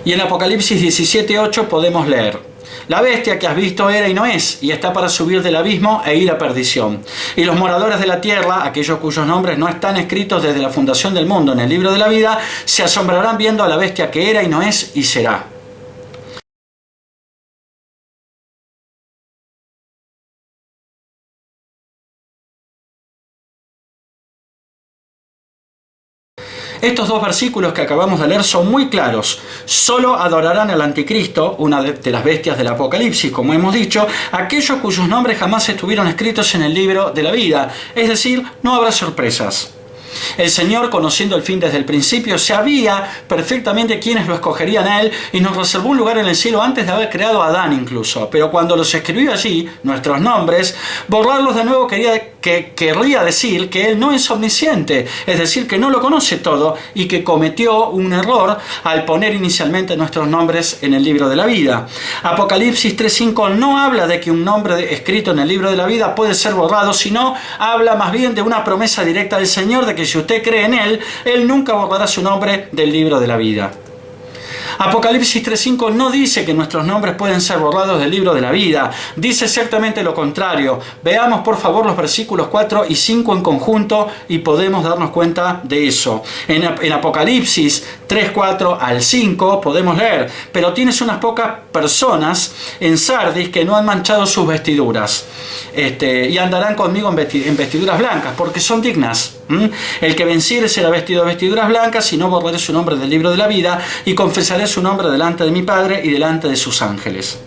[SPEAKER 1] Y en Apocalipsis 17:8 podemos leer: la bestia que has visto era y no es, y está para subir del abismo e ir a perdición. Y los moradores de la tierra, aquellos cuyos nombres no están escritos desde la fundación del mundo en el libro de la vida, se asombrarán viendo a la bestia que era y no es y será. Estos dos versículos que acabamos de leer son muy claros. Solo adorarán al anticristo, una de las bestias del Apocalipsis, como hemos dicho, aquellos cuyos nombres jamás estuvieron escritos en el libro de la vida. Es decir, no habrá sorpresas. El Señor, conociendo el fin desde el principio, sabía perfectamente quiénes lo escogerían a Él y nos reservó un lugar en el cielo antes de haber creado a Adán incluso. Pero cuando los escribió allí, nuestros nombres, borrarlos de nuevo querría decir que Él no es omnisciente, es decir, que no lo conoce todo y que cometió un error al poner inicialmente nuestros nombres en el libro de la vida. Apocalipsis 3:5 no habla de que un nombre escrito en el libro de la vida puede ser borrado, sino habla más bien de una promesa directa del Señor de que si usted cree en Él, Él nunca borrará su nombre del libro de la vida. Apocalipsis 3:5 no dice que nuestros nombres pueden ser borrados del libro de la vida, dice exactamente lo contrario. Veamos por favor los versículos 4 y 5 en conjunto y podemos darnos cuenta de eso. En Apocalipsis 3:4 al 5 podemos leer: pero tienes unas pocas personas en Sardis que no han manchado sus vestiduras, y andarán conmigo en vestiduras blancas, porque son dignas. El que venciere será vestido de vestiduras blancas, y no borraré su nombre del libro de la vida, y confesaré confesaré su nombre delante de mi Padre y delante de sus ángeles.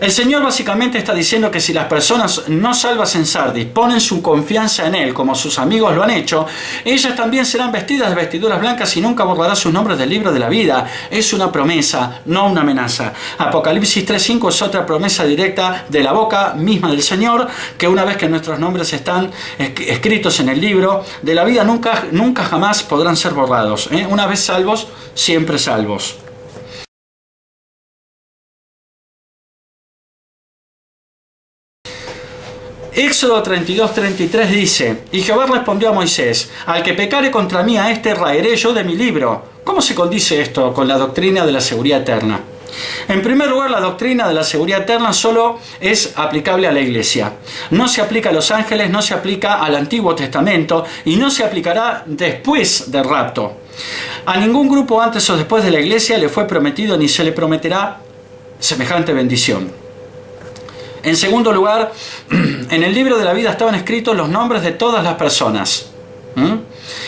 [SPEAKER 1] El Señor básicamente está diciendo que si las personas no salvas en Sardis ponen su confianza en Él, como sus amigos lo han hecho, ellas también serán vestidas de vestiduras blancas y nunca borrará sus nombres del libro de la vida. Es una promesa, no una amenaza. Apocalipsis 3:5 es otra promesa directa de la boca misma del Señor, que una vez que nuestros nombres están escritos en el libro de la vida, nunca jamás podrán ser borrados. Una vez salvos, siempre salvos. Éxodo 32:33 dice: y Jehová respondió a Moisés: al que pecare contra mí, a este raeré yo de mi libro. ¿Cómo se condice esto con la doctrina de la seguridad eterna? En primer lugar, la doctrina de la seguridad eterna solo es aplicable a la iglesia. No se aplica a los ángeles, no se aplica al Antiguo Testamento y no se aplicará después del rapto. A ningún grupo antes o después de la iglesia le fue prometido ni se le prometerá semejante bendición. En segundo lugar, en el libro de la vida estaban escritos los nombres de todas las personas.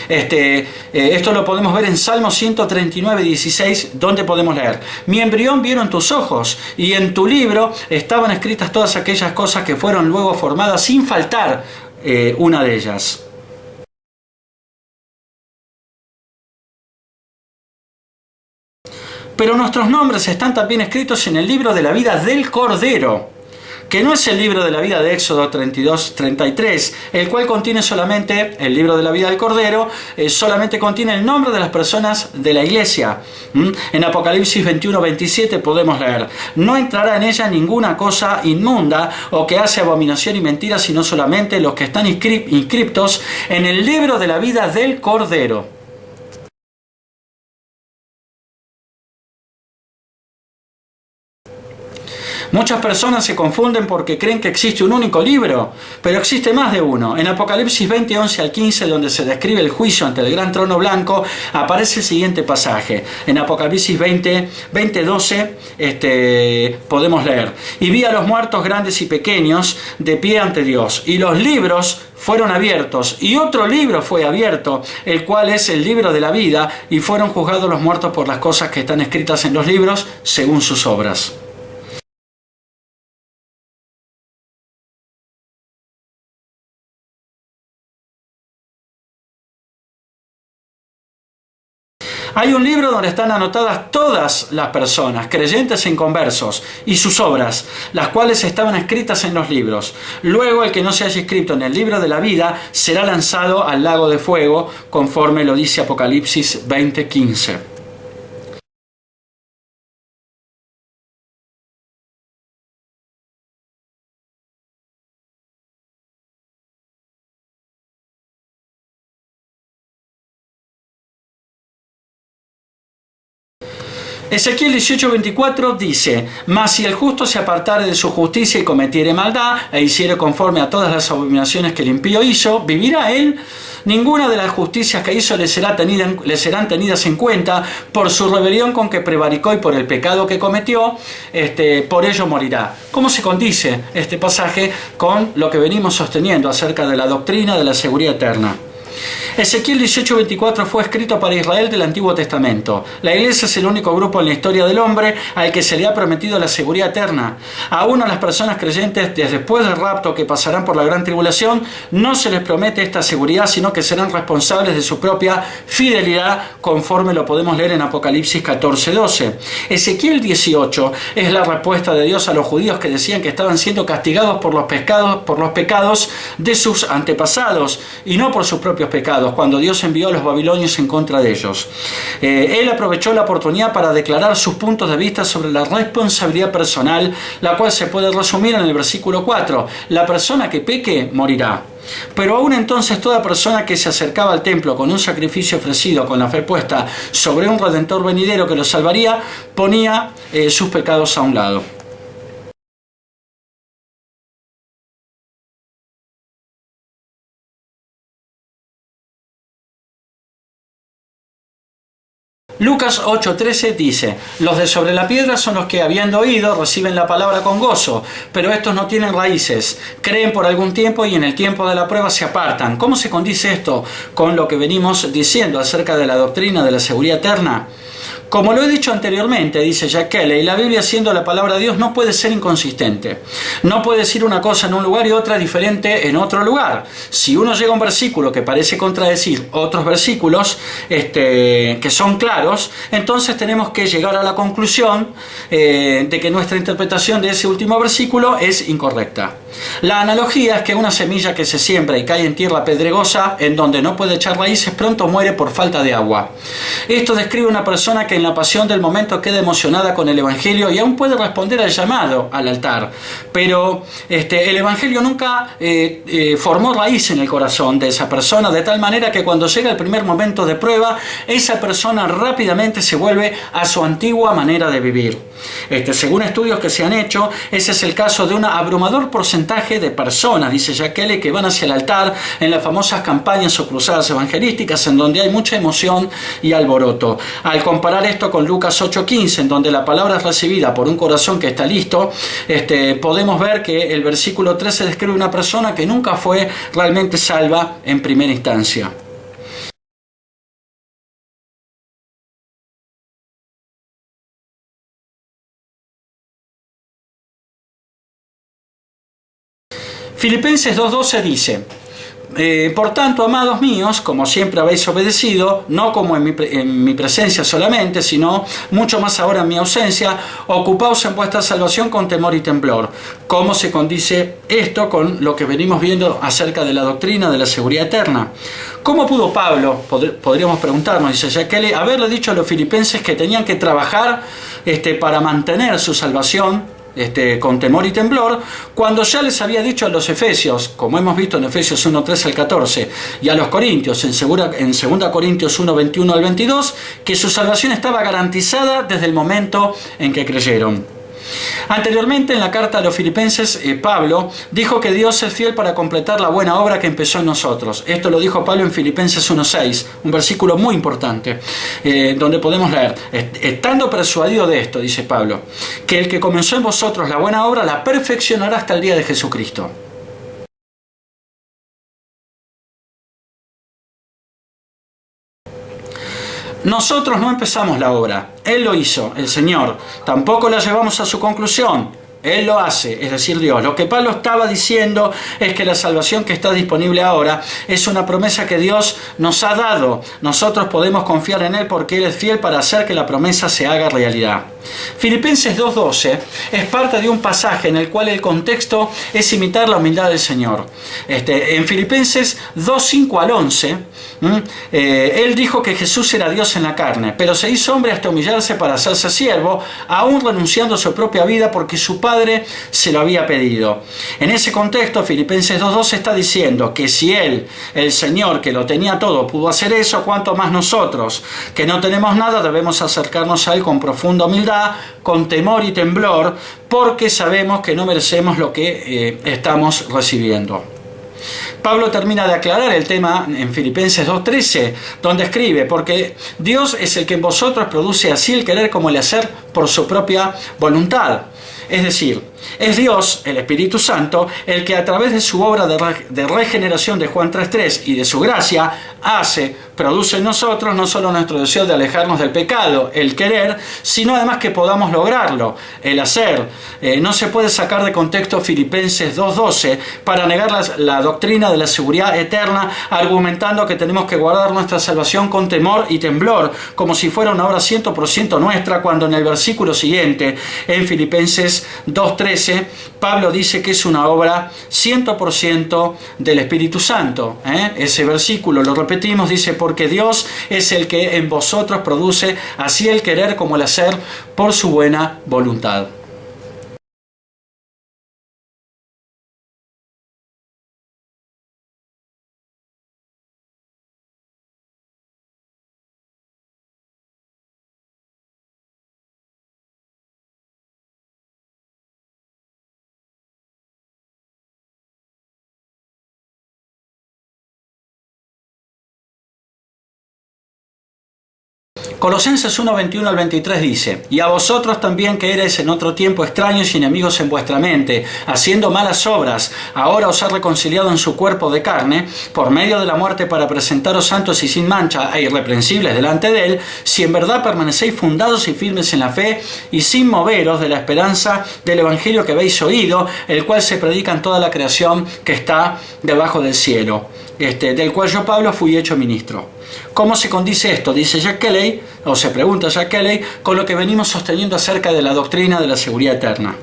[SPEAKER 1] Esto lo podemos ver en Salmo 139:16, donde podemos leer: mi embrión vieron tus ojos, y en tu libro estaban escritas todas aquellas cosas que fueron luego formadas, sin faltar una de ellas. Pero nuestros nombres están también escritos en el libro de la vida del Cordero, que no es el libro de la vida de Éxodo 32:33, el cual contiene solamente, el libro de la vida del Cordero, solamente contiene el nombre de las personas de la iglesia. En Apocalipsis 21:27 podemos leer: no entrará en ella ninguna cosa inmunda o que hace abominación y mentira, sino solamente los que están inscriptos en el libro de la vida del Cordero. Muchas personas se confunden porque creen que existe un único libro, pero existe más de uno. En Apocalipsis 20:11-15, donde se describe el juicio ante el gran trono blanco, aparece el siguiente pasaje. En Apocalipsis 20:12 podemos leer: y vi a los muertos grandes y pequeños de pie ante Dios, y los libros fueron abiertos, y otro libro fue abierto, el cual es el libro de la vida, y fueron juzgados los muertos por las cosas que están escritas en los libros según sus obras. Hay un libro donde están anotadas todas las personas, creyentes e inconversos, y sus obras, las cuales estaban escritas en los libros. Luego el que no se haya inscrito en el libro de la vida será lanzado al lago de fuego, conforme lo dice Apocalipsis 20:15. Ezequiel 18:24 dice: mas si el justo se apartare de su justicia y cometiere maldad, e hiciere conforme a todas las abominaciones que el impío hizo, ¿vivirá él? Ninguna de las justicias que hizo le serán tenidas en cuenta. Por su rebelión con que prevaricó y por el pecado que cometió, por ello morirá. ¿Cómo se condice este pasaje con lo que venimos sosteniendo acerca de la doctrina de la seguridad eterna? Ezequiel 18:24 fue escrito para Israel del Antiguo Testamento. La iglesia es el único grupo en la historia del hombre al que se le ha prometido la seguridad eterna. Aún a las personas creyentes después del rapto, que pasarán por la gran tribulación, no se les promete esta seguridad, sino que serán responsables de su propia fidelidad, conforme lo podemos leer en Apocalipsis 14:12. Ezequiel 18 es la respuesta de Dios a los judíos que decían que estaban siendo castigados por los pecados de sus antepasados y no por sus propios pecados, cuando Dios envió a los babilonios en contra de ellos. Él aprovechó la oportunidad para declarar sus puntos de vista sobre la responsabilidad personal, la cual se puede resumir en el versículo 4: la persona que peque morirá. Pero aún entonces toda persona que se acercaba al templo con un sacrificio ofrecido con la fe puesta sobre un Redentor venidero que lo salvaría, ponía sus pecados a un lado. Lucas 8:13 dice: los de sobre la piedra son los que, habiendo oído, reciben la palabra con gozo, pero estos no tienen raíces, creen por algún tiempo y en el tiempo de la prueba se apartan. ¿Cómo se condice esto con lo que venimos diciendo acerca de la doctrina de la seguridad eterna? Como lo he dicho anteriormente, dice Jack Kelly, la Biblia, siendo la palabra de Dios, no puede ser inconsistente. No puede decir una cosa en un lugar y otra diferente en otro lugar. Si uno llega a un versículo que parece contradecir otros versículos que son claros, entonces tenemos que llegar a la conclusión de que nuestra interpretación de ese último versículo es incorrecta. La analogía es que una semilla que se siembra y cae en tierra pedregosa, en donde no puede echar raíces, pronto muere por falta de agua. Esto describe una persona que en la pasión del momento queda emocionada con el Evangelio y aún puede responder al llamado al altar, pero el Evangelio nunca formó raíz en el corazón de esa persona, de tal manera que cuando llega el primer momento de prueba, esa persona rápidamente se vuelve a su antigua manera de vivir. Según estudios que se han hecho, ese es el caso de un abrumador porcentaje de personas, dice Jack Kelly, que van hacia el altar en las famosas campañas o cruzadas evangelísticas, en donde hay mucha emoción y alboroto. Al comparar esto con Lucas 8:15, en donde la palabra es recibida por un corazón que está listo, podemos ver que el versículo 13 describe una persona que nunca fue realmente salva en primera instancia. Filipenses 2:12 dice: por tanto, amados míos, como siempre habéis obedecido, no como en mi presencia solamente, sino mucho más ahora en mi ausencia, ocupaos en vuestra salvación con temor y temblor. ¿Cómo se condice esto con lo que venimos viendo acerca de la doctrina de la seguridad eterna? ¿Cómo pudo Pablo, podríamos preguntarnos, dice Jack Kelly, haberle dicho a los filipenses que tenían que trabajar para mantener su salvación con temor y temblor, cuando ya les había dicho a los efesios, como hemos visto en Efesios 1:13 al 14, y a los corintios en 2 Corintios 1:21 al 22, que su salvación estaba garantizada desde el momento en que creyeron? Anteriormente, en la carta a los filipenses, Pablo dijo que Dios es fiel para completar la buena obra que empezó en nosotros. Esto lo dijo Pablo en Filipenses 1:6, un versículo muy importante, donde podemos leer: estando persuadido de esto, dice Pablo, que el que comenzó en vosotros la buena obra la perfeccionará hasta el día de Jesucristo. Nosotros no empezamos la obra, Él lo hizo, el Señor. Tampoco la llevamos a su conclusión, Él lo hace, es decir, Dios. Lo que Pablo estaba diciendo es que la salvación que está disponible ahora es una promesa que Dios nos ha dado. Nosotros podemos confiar en Él porque Él es fiel para hacer que la promesa se haga realidad. Filipenses 2:12 es parte de un pasaje en el cual el contexto es imitar la humildad del Señor. En Filipenses 2:5 al 11, Él dijo que Jesús era Dios en la carne, pero se hizo hombre hasta humillarse para hacerse siervo, aún renunciando a su propia vida porque su Padre se lo había pedido. En ese contexto, Filipenses 2:12 está diciendo que si Él, el Señor, que lo tenía todo, pudo hacer eso, ¿cuánto más nosotros, que no tenemos nada, debemos acercarnos a Él con profunda humildad, con temor y temblor, porque sabemos que no merecemos lo que estamos recibiendo? Pablo termina de aclarar el tema en Filipenses 2:13, donde escribe: porque Dios es el que en vosotros produce así el querer como el hacer por su propia voluntad. Es decir, es Dios, el Espíritu Santo, el que a través de su obra de regeneración de Juan 3:3 y de su gracia produce en nosotros no solo nuestro deseo de alejarnos del pecado, el querer, sino además que podamos lograrlo, el hacer. No se puede sacar de contexto Filipenses 2:12 para negar la doctrina de la seguridad eterna, argumentando que tenemos que guardar nuestra salvación con temor y temblor, como si fuera una obra 100% nuestra, cuando en el versículo siguiente, en Filipenses 2:13, Pablo dice que es una obra 100% del Espíritu Santo. Ese versículo, lo repetimos, dice: porque Dios es el que en vosotros produce así el querer como el hacer por su buena voluntad. Colosenses 1, 21 al 23 dice: y a vosotros también, que erais en otro tiempo extraños y enemigos en vuestra mente, haciendo malas obras, ahora os ha reconciliado en su cuerpo de carne, por medio de la muerte, para presentaros santos y sin mancha e irreprensibles delante de él, si en verdad permanecéis fundados y firmes en la fe, y sin moveros de la esperanza del evangelio que habéis oído, el cual se predica en toda la creación que está debajo del cielo, del cual yo, Pablo, fui hecho ministro. ¿Cómo se condice esto? Dice Jack Kelley, o se pregunta Jack Kelley, con lo que venimos sosteniendo acerca de la doctrina de la seguridad eterna.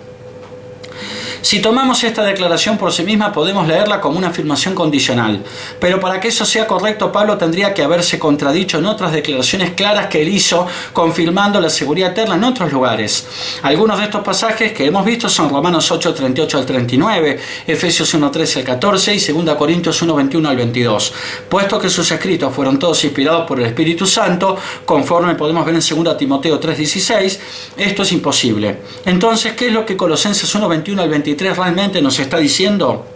[SPEAKER 1] Si tomamos esta declaración por sí misma, podemos leerla como una afirmación condicional. Pero para que eso sea correcto, Pablo tendría que haberse contradicho en otras declaraciones claras que él hizo, confirmando la seguridad eterna en otros lugares. Algunos de estos pasajes que hemos visto son Romanos 8, 38 al 39, Efesios 1, 13 al 14 y 2 Corintios 1, 21 al 22. Puesto que sus escritos fueron todos inspirados por el Espíritu Santo, conforme podemos ver en 2 Timoteo 3, 16, esto es imposible. Entonces, ¿qué es lo que Colosenses 1, 21 al 23 realmente nos está diciendo?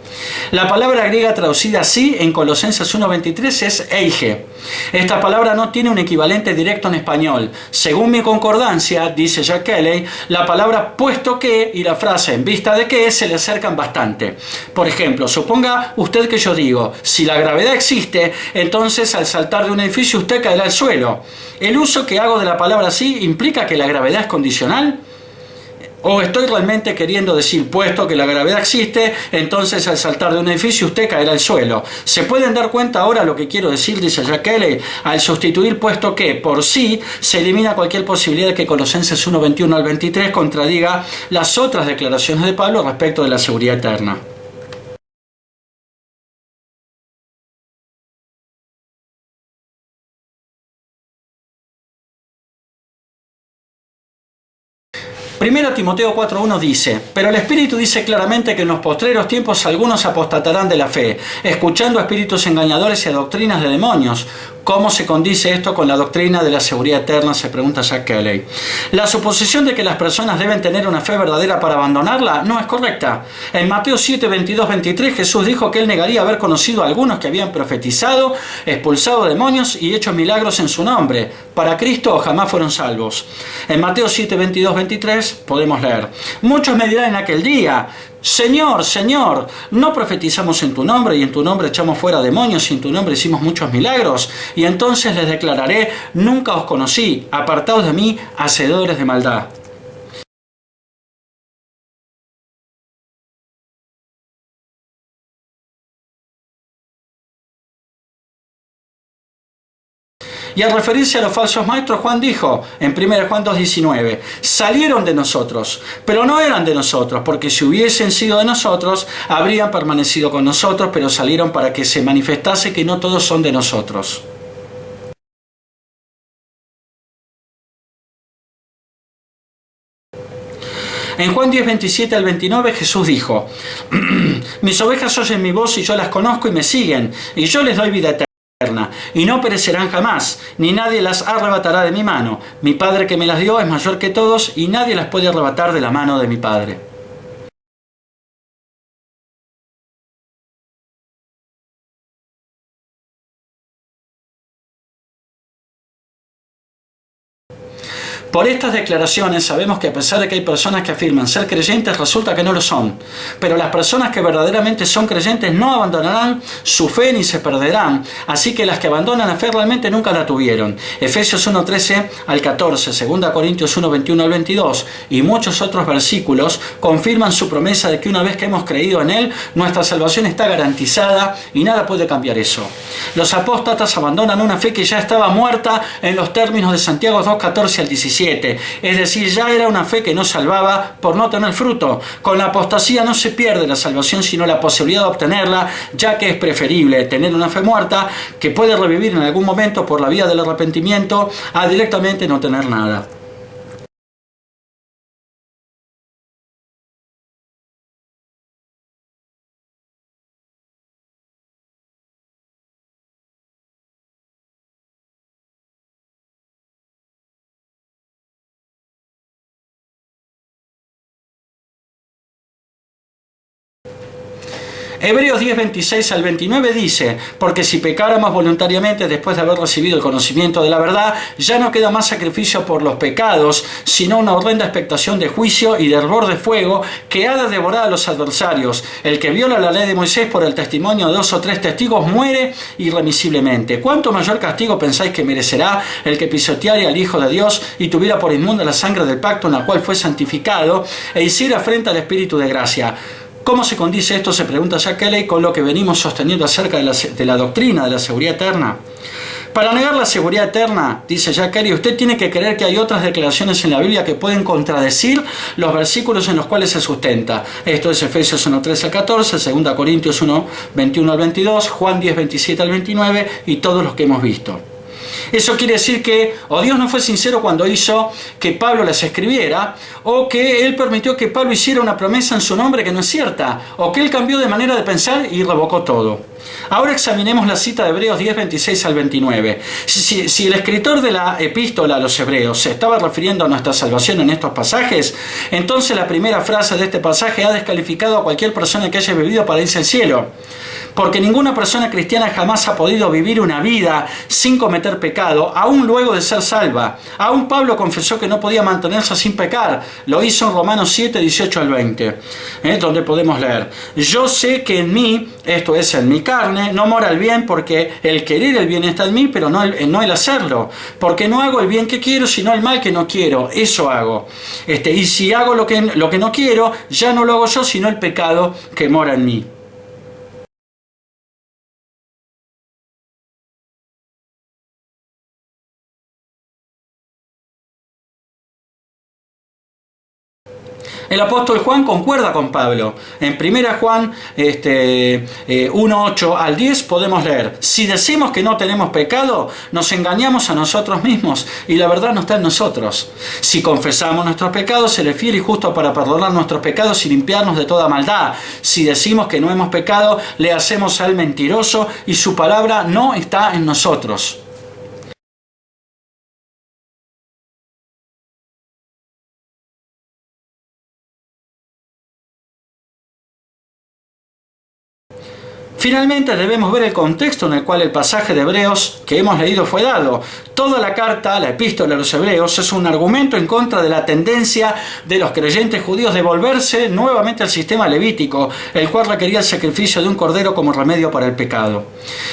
[SPEAKER 1] La palabra griega traducida así en Colosenses 1.23 es eige. Esta palabra no tiene un equivalente directo en español. Según mi concordancia, dice Jack Kelley, la palabra puesto que y la frase en vista de que se le acercan bastante. Por ejemplo, suponga usted que yo digo: si la gravedad existe, entonces al saltar de un edificio usted caerá al suelo. ¿El uso que hago de la palabra así implica que la gravedad es condicional? ¿O estoy realmente queriendo decir, puesto que la gravedad existe, entonces al saltar de un edificio usted caerá al suelo? ¿Se pueden dar cuenta ahora lo que quiero decir? Dice Jack Kelley. Al sustituir puesto que por sí, se elimina cualquier posibilidad de que Colosenses 1, 21 al 23 contradiga las otras declaraciones de Pablo respecto de la seguridad eterna. Primero Timoteo 4.1 dice: pero el Espíritu dice claramente que en los postreros tiempos algunos apostatarán de la fe, escuchando a espíritus engañadores y a doctrinas de demonios. ¿Cómo se condice esto con la doctrina de la seguridad eterna?, se pregunta Jack Kelley. La suposición de que las personas deben tener una fe verdadera para abandonarla no es correcta. En Mateo 7, 22, 23 Jesús dijo que él negaría haber conocido a algunos que habían profetizado, expulsado demonios y hecho milagros en su nombre. Para Cristo jamás fueron salvos. En Mateo 7, 22, 23 podemos leer: muchos me dirán en aquel día: Señor, Señor, ¿no profetizamos en tu nombre y en tu nombre echamos fuera demonios y en tu nombre hicimos muchos milagros? Y entonces les declararé: nunca os conocí, apartaos de mí, hacedores de maldad. Y al referirse a los falsos maestros, Juan dijo en 1 Juan 2.19: salieron de nosotros, pero no eran de nosotros, porque si hubiesen sido de nosotros, habrían permanecido con nosotros, pero salieron para que se manifestase que no todos son de nosotros. En Juan 10, 27 al 29 Jesús dijo: mis ovejas oyen mi voz y yo las conozco y me siguen, y yo les doy vida eterna. Y no perecerán jamás, ni nadie las arrebatará de mi mano. Mi Padre que me las dio es mayor que todos, y nadie las puede arrebatar de la mano de mi Padre. Por estas declaraciones sabemos que a pesar de que hay personas que afirman ser creyentes, resulta que no lo son. Pero las personas que verdaderamente son creyentes no abandonarán su fe ni se perderán. Así que las que abandonan la fe realmente nunca la tuvieron. Efesios 1, 13 al 14, 2 Corintios 1, 21 al 22 y muchos otros versículos confirman su promesa de que una vez que hemos creído en Él, nuestra salvación está garantizada y nada puede cambiar eso. Los apóstatas abandonan una fe que ya estaba muerta en los términos de Santiago 2, 14 al 17. Es decir, ya era una fe que no salvaba por no tener fruto. Con la apostasía no se pierde la salvación, sino la posibilidad de obtenerla, ya que es preferible tener una fe muerta que puede revivir en algún momento por la vía del arrepentimiento a directamente no tener nada. Hebreos 10, 26 al 29 dice: porque si pecáramos voluntariamente después de haber recibido el conocimiento de la verdad, ya no queda más sacrificio por los pecados, sino una horrenda expectación de juicio y de hervor de fuego que ha de devorar a los adversarios. El que viola la ley de Moisés por el testimonio de 2 o 3 testigos muere irremisiblemente. ¿Cuánto mayor castigo pensáis que merecerá el que pisoteare al Hijo de Dios y tuviera por inmunda la sangre del pacto en la cual fue santificado e hiciera afrenta al Espíritu de gracia? ¿Cómo se condice esto, se pregunta Jack Kelly, con lo que venimos sosteniendo acerca de la doctrina de la seguridad eterna? Para negar la seguridad eterna, dice Jack Kelly, usted tiene que creer que hay otras declaraciones en la Biblia que pueden contradecir los versículos en los cuales se sustenta. Esto es Efesios 1, 13 al 14, 2 Corintios 1, 21 al 22, Juan 10, 27 al 29 y todos los que hemos visto. Eso quiere decir que o Dios no fue sincero cuando hizo que Pablo las escribiera, o que Él permitió que Pablo hiciera una promesa en su nombre que no es cierta, o que Él cambió de manera de pensar y revocó todo. Ahora examinemos la cita de Hebreos 10, 26 al 29. Si el escritor de la epístola a los Hebreos se estaba refiriendo a nuestra salvación en estos pasajes, entonces la primera frase de este pasaje ha descalificado a cualquier persona que haya vivido para irse al cielo. Porque ninguna persona cristiana jamás ha podido vivir una vida sin cometer pecado, aún luego de ser salva. Aún Pablo confesó que no podía mantenerse sin pecar. Lo hizo en Romanos 7, 18 al 20, donde podemos leer: yo sé que en mí, esto es en mi carne, no mora el bien, porque el querer el bien está en mí, pero no el hacerlo. Porque no hago el bien que quiero, sino el mal que no quiero. Eso hago. Y si hago lo que no quiero, ya no lo hago yo, sino el pecado que mora en mí. El apóstol Juan concuerda con Pablo. En 1 Juan 1, 8 al 10 podemos leer: si decimos que no tenemos pecado, nos engañamos a nosotros mismos y la verdad no está en nosotros. Si confesamos nuestros pecados, Él es fiel y justo para perdonar nuestros pecados y limpiarnos de toda maldad. Si decimos que no hemos pecado, le hacemos al mentiroso y su palabra no está en nosotros. Finalmente debemos ver el contexto en el cual el pasaje de Hebreos que hemos leído fue dado. Toda la carta, la epístola a los Hebreos, es un argumento en contra de la tendencia de los creyentes judíos de volverse nuevamente al sistema levítico, el cual requería el sacrificio de un cordero como remedio para el pecado.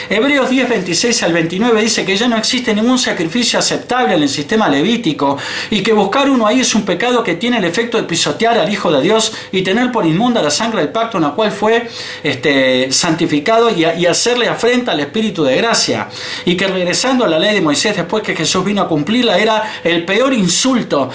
[SPEAKER 1] Hebreos 10, 26 al 29 dice que ya no existe ningún sacrificio aceptable en el sistema levítico y que buscar uno ahí es un pecado que tiene el efecto de pisotear al Hijo de Dios y tener por inmunda la sangre del pacto en la cual fue santificado y hacerle afrenta al Espíritu de gracia, y que regresando a la ley de Moisés después que Jesús vino a cumplirla era el peor insulto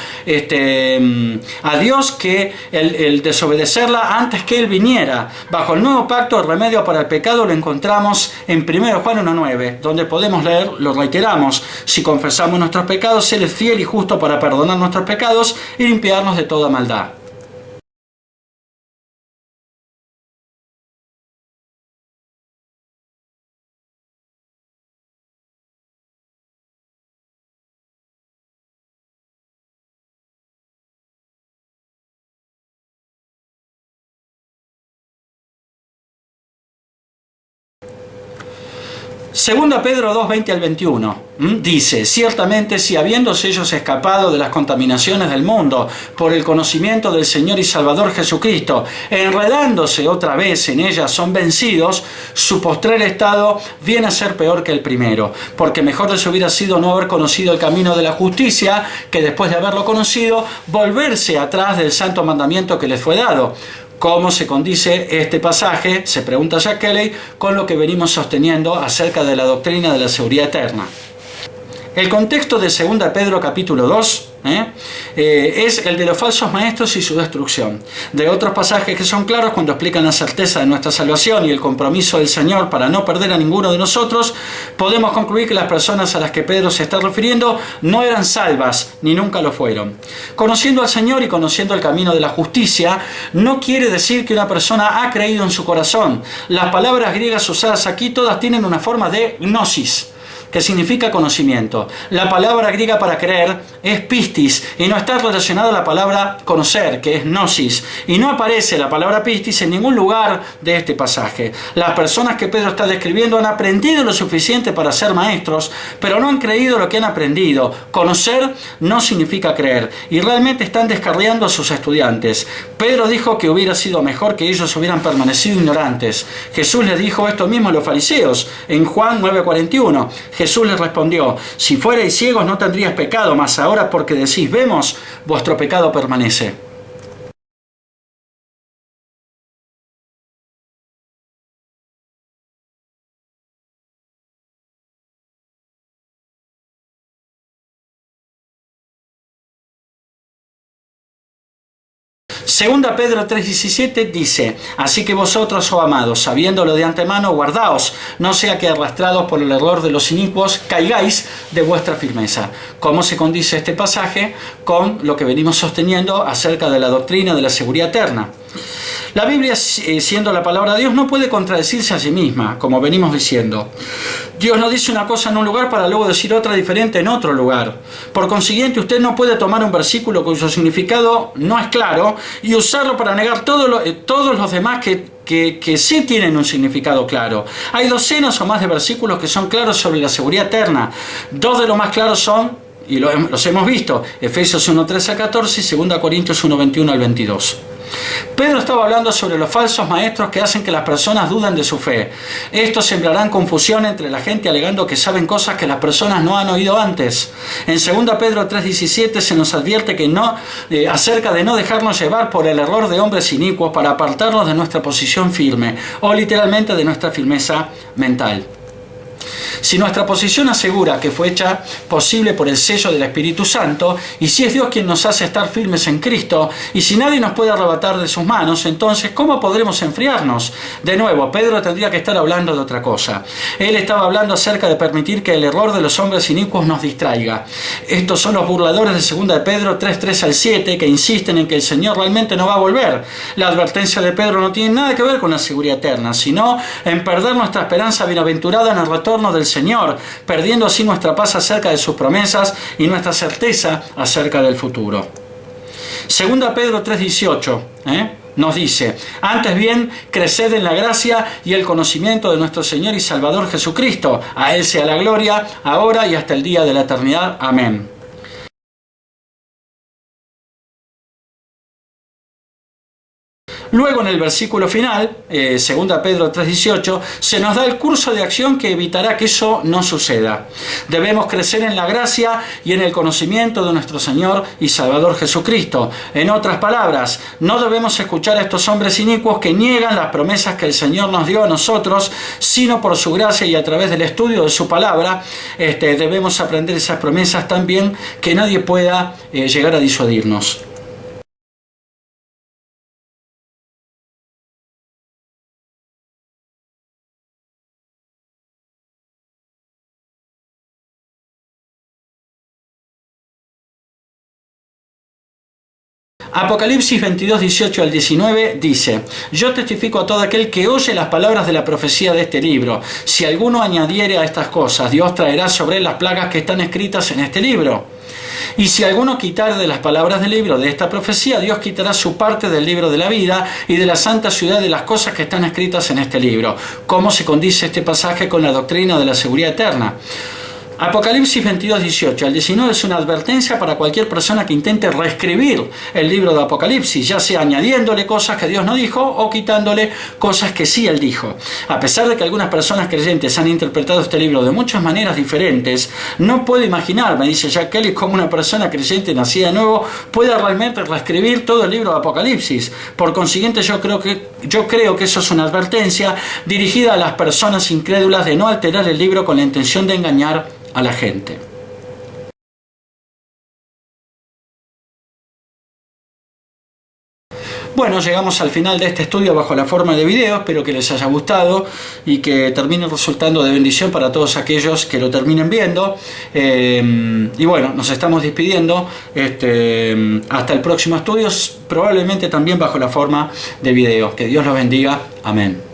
[SPEAKER 1] a Dios que el desobedecerla antes que Él viniera. Bajo el nuevo pacto, el remedio para el pecado lo encontramos en 1 Juan 1:9, donde podemos leer, lo reiteramos: si confesamos nuestros pecados, Él es fiel y justo para perdonar nuestros pecados y limpiarnos de toda maldad. Segunda Pedro 2, 20 al 21 dice: ciertamente si habiéndose ellos escapado de las contaminaciones del mundo por el conocimiento del Señor y Salvador Jesucristo, enredándose otra vez en ellas, son vencidos, su postrer estado viene a ser peor que el primero, porque mejor les hubiera sido no haber conocido el camino de la justicia, que después de haberlo conocido, volverse atrás del santo mandamiento que les fue dado. ¿Cómo se condice este pasaje, se pregunta Jack Kelly, con lo que venimos sosteniendo acerca de la doctrina de la seguridad eterna? El contexto de 2 Pedro capítulo 2 es el de los falsos maestros y su destrucción. De otros pasajes que son claros cuando explican la certeza de nuestra salvación y el compromiso del Señor para no perder a ninguno de nosotros, podemos concluir que las personas a las que Pedro se está refiriendo no eran salvas, ni nunca lo fueron. Conociendo al Señor y conociendo el camino de la justicia, no quiere decir que una persona ha creído en su corazón. Las palabras griegas usadas aquí todas tienen una forma de gnosis, que significa conocimiento. La palabra griega para creer es pistis y no está relacionado a la palabra conocer, que es gnosis. Y no aparece la palabra pistis en ningún lugar de este pasaje. Las personas que Pedro está describiendo han aprendido lo suficiente para ser maestros, pero no han creído lo que han aprendido. Conocer no significa creer, y realmente están descarriando a sus estudiantes. Pedro dijo que hubiera sido mejor que ellos hubieran permanecido ignorantes. Jesús les dijo esto mismo a los fariseos en Juan 9:41. Jesús les respondió: si fuerais ciegos no tendríais pecado, mas ahora porque decís vemos, vuestro pecado permanece. Segunda Pedro 3:17 dice: así que vosotros, oh amados, sabiéndolo de antemano, guardaos, no sea que arrastrados por el error de los inicuos caigáis de vuestra firmeza. ¿Cómo se condice este pasaje con lo que venimos sosteniendo acerca de la doctrina de la seguridad eterna? La Biblia, siendo la palabra de Dios, no puede contradecirse a sí misma, como venimos diciendo. Dios no dice una cosa en un lugar para luego decir otra diferente en otro lugar. Por consiguiente, usted no puede tomar un versículo cuyo significado no es claro y usarlo para negar todos los demás que sí tienen un significado claro. Hay docenas o más de versículos que son claros sobre la seguridad eterna. Dos de los más claros son, y los hemos visto, Efesios 1:13-14 y 2 Corintios 1:21-22. Pedro estaba hablando sobre los falsos maestros que hacen que las personas duden de su fe. Estos sembrarán confusión entre la gente alegando que saben cosas que las personas no han oído antes. En 2 Pedro 3:17 se nos advierte que acerca de no dejarnos llevar por el error de hombres inicuos para apartarnos de nuestra posición firme, o literalmente de nuestra firmeza mental. Si nuestra posición asegura que fue hecha posible por el sello del Espíritu Santo, y si es Dios quien nos hace estar firmes en Cristo, y si nadie nos puede arrebatar de sus manos, entonces ¿cómo podremos enfriarnos? De nuevo, Pedro tendría que estar hablando de otra cosa. Él estaba hablando acerca de permitir que el error de los hombres inicuos nos distraiga. Estos son los burladores de 2 de Pedro 3:3-7 que insisten en que el Señor realmente no va a volver. La advertencia de Pedro no tiene nada que ver con la seguridad eterna, sino en perder nuestra esperanza bienaventurada en el retorno del Señor, perdiendo así nuestra paz acerca de sus promesas y nuestra certeza acerca del futuro. Segunda Pedro 3:18 nos dice: antes bien, creced en la gracia y el conocimiento de nuestro Señor y Salvador Jesucristo. A Él sea la gloria, ahora y hasta el día de la eternidad. Amén. Luego en el versículo final, 2 Pedro 3:18, se nos da el curso de acción que evitará que eso no suceda. Debemos crecer en la gracia y en el conocimiento de nuestro Señor y Salvador Jesucristo. En otras palabras, no debemos escuchar a estos hombres inicuos que niegan las promesas que el Señor nos dio a nosotros, sino por su gracia y a través del estudio de su palabra, debemos aprender esas promesas tan bien que nadie pueda llegar a disuadirnos. Apocalipsis 22:18-19 dice: yo testifico a todo aquel que oye las palabras de la profecía de este libro. Si alguno añadiere a estas cosas, Dios traerá sobre él las plagas que están escritas en este libro. Y si alguno quitare de las palabras del libro de esta profecía, Dios quitará su parte del libro de la vida y de la santa ciudad de las cosas que están escritas en este libro. ¿Cómo se condice este pasaje con la doctrina de la seguridad eterna? Apocalipsis 22:18-19 es una advertencia para cualquier persona que intente reescribir el libro de Apocalipsis, ya sea añadiéndole cosas que Dios no dijo o quitándole cosas que sí Él dijo. A pesar de que algunas personas creyentes han interpretado este libro de muchas maneras diferentes, no puedo imaginar, me dice Jack Kelly, cómo una persona creyente nacida de nuevo puede realmente reescribir todo el libro de Apocalipsis. Por consiguiente, yo creo que eso es una advertencia dirigida a las personas incrédulas de no alterar el libro con la intención de engañar a la gente. Bueno, llegamos al final de este estudio bajo la forma de video. Espero que les haya gustado y que termine resultando de bendición para todos aquellos que lo terminen viendo. Y bueno, nos estamos despidiendo. Hasta el próximo estudio, probablemente también bajo la forma de video. Que Dios los bendiga. Amén.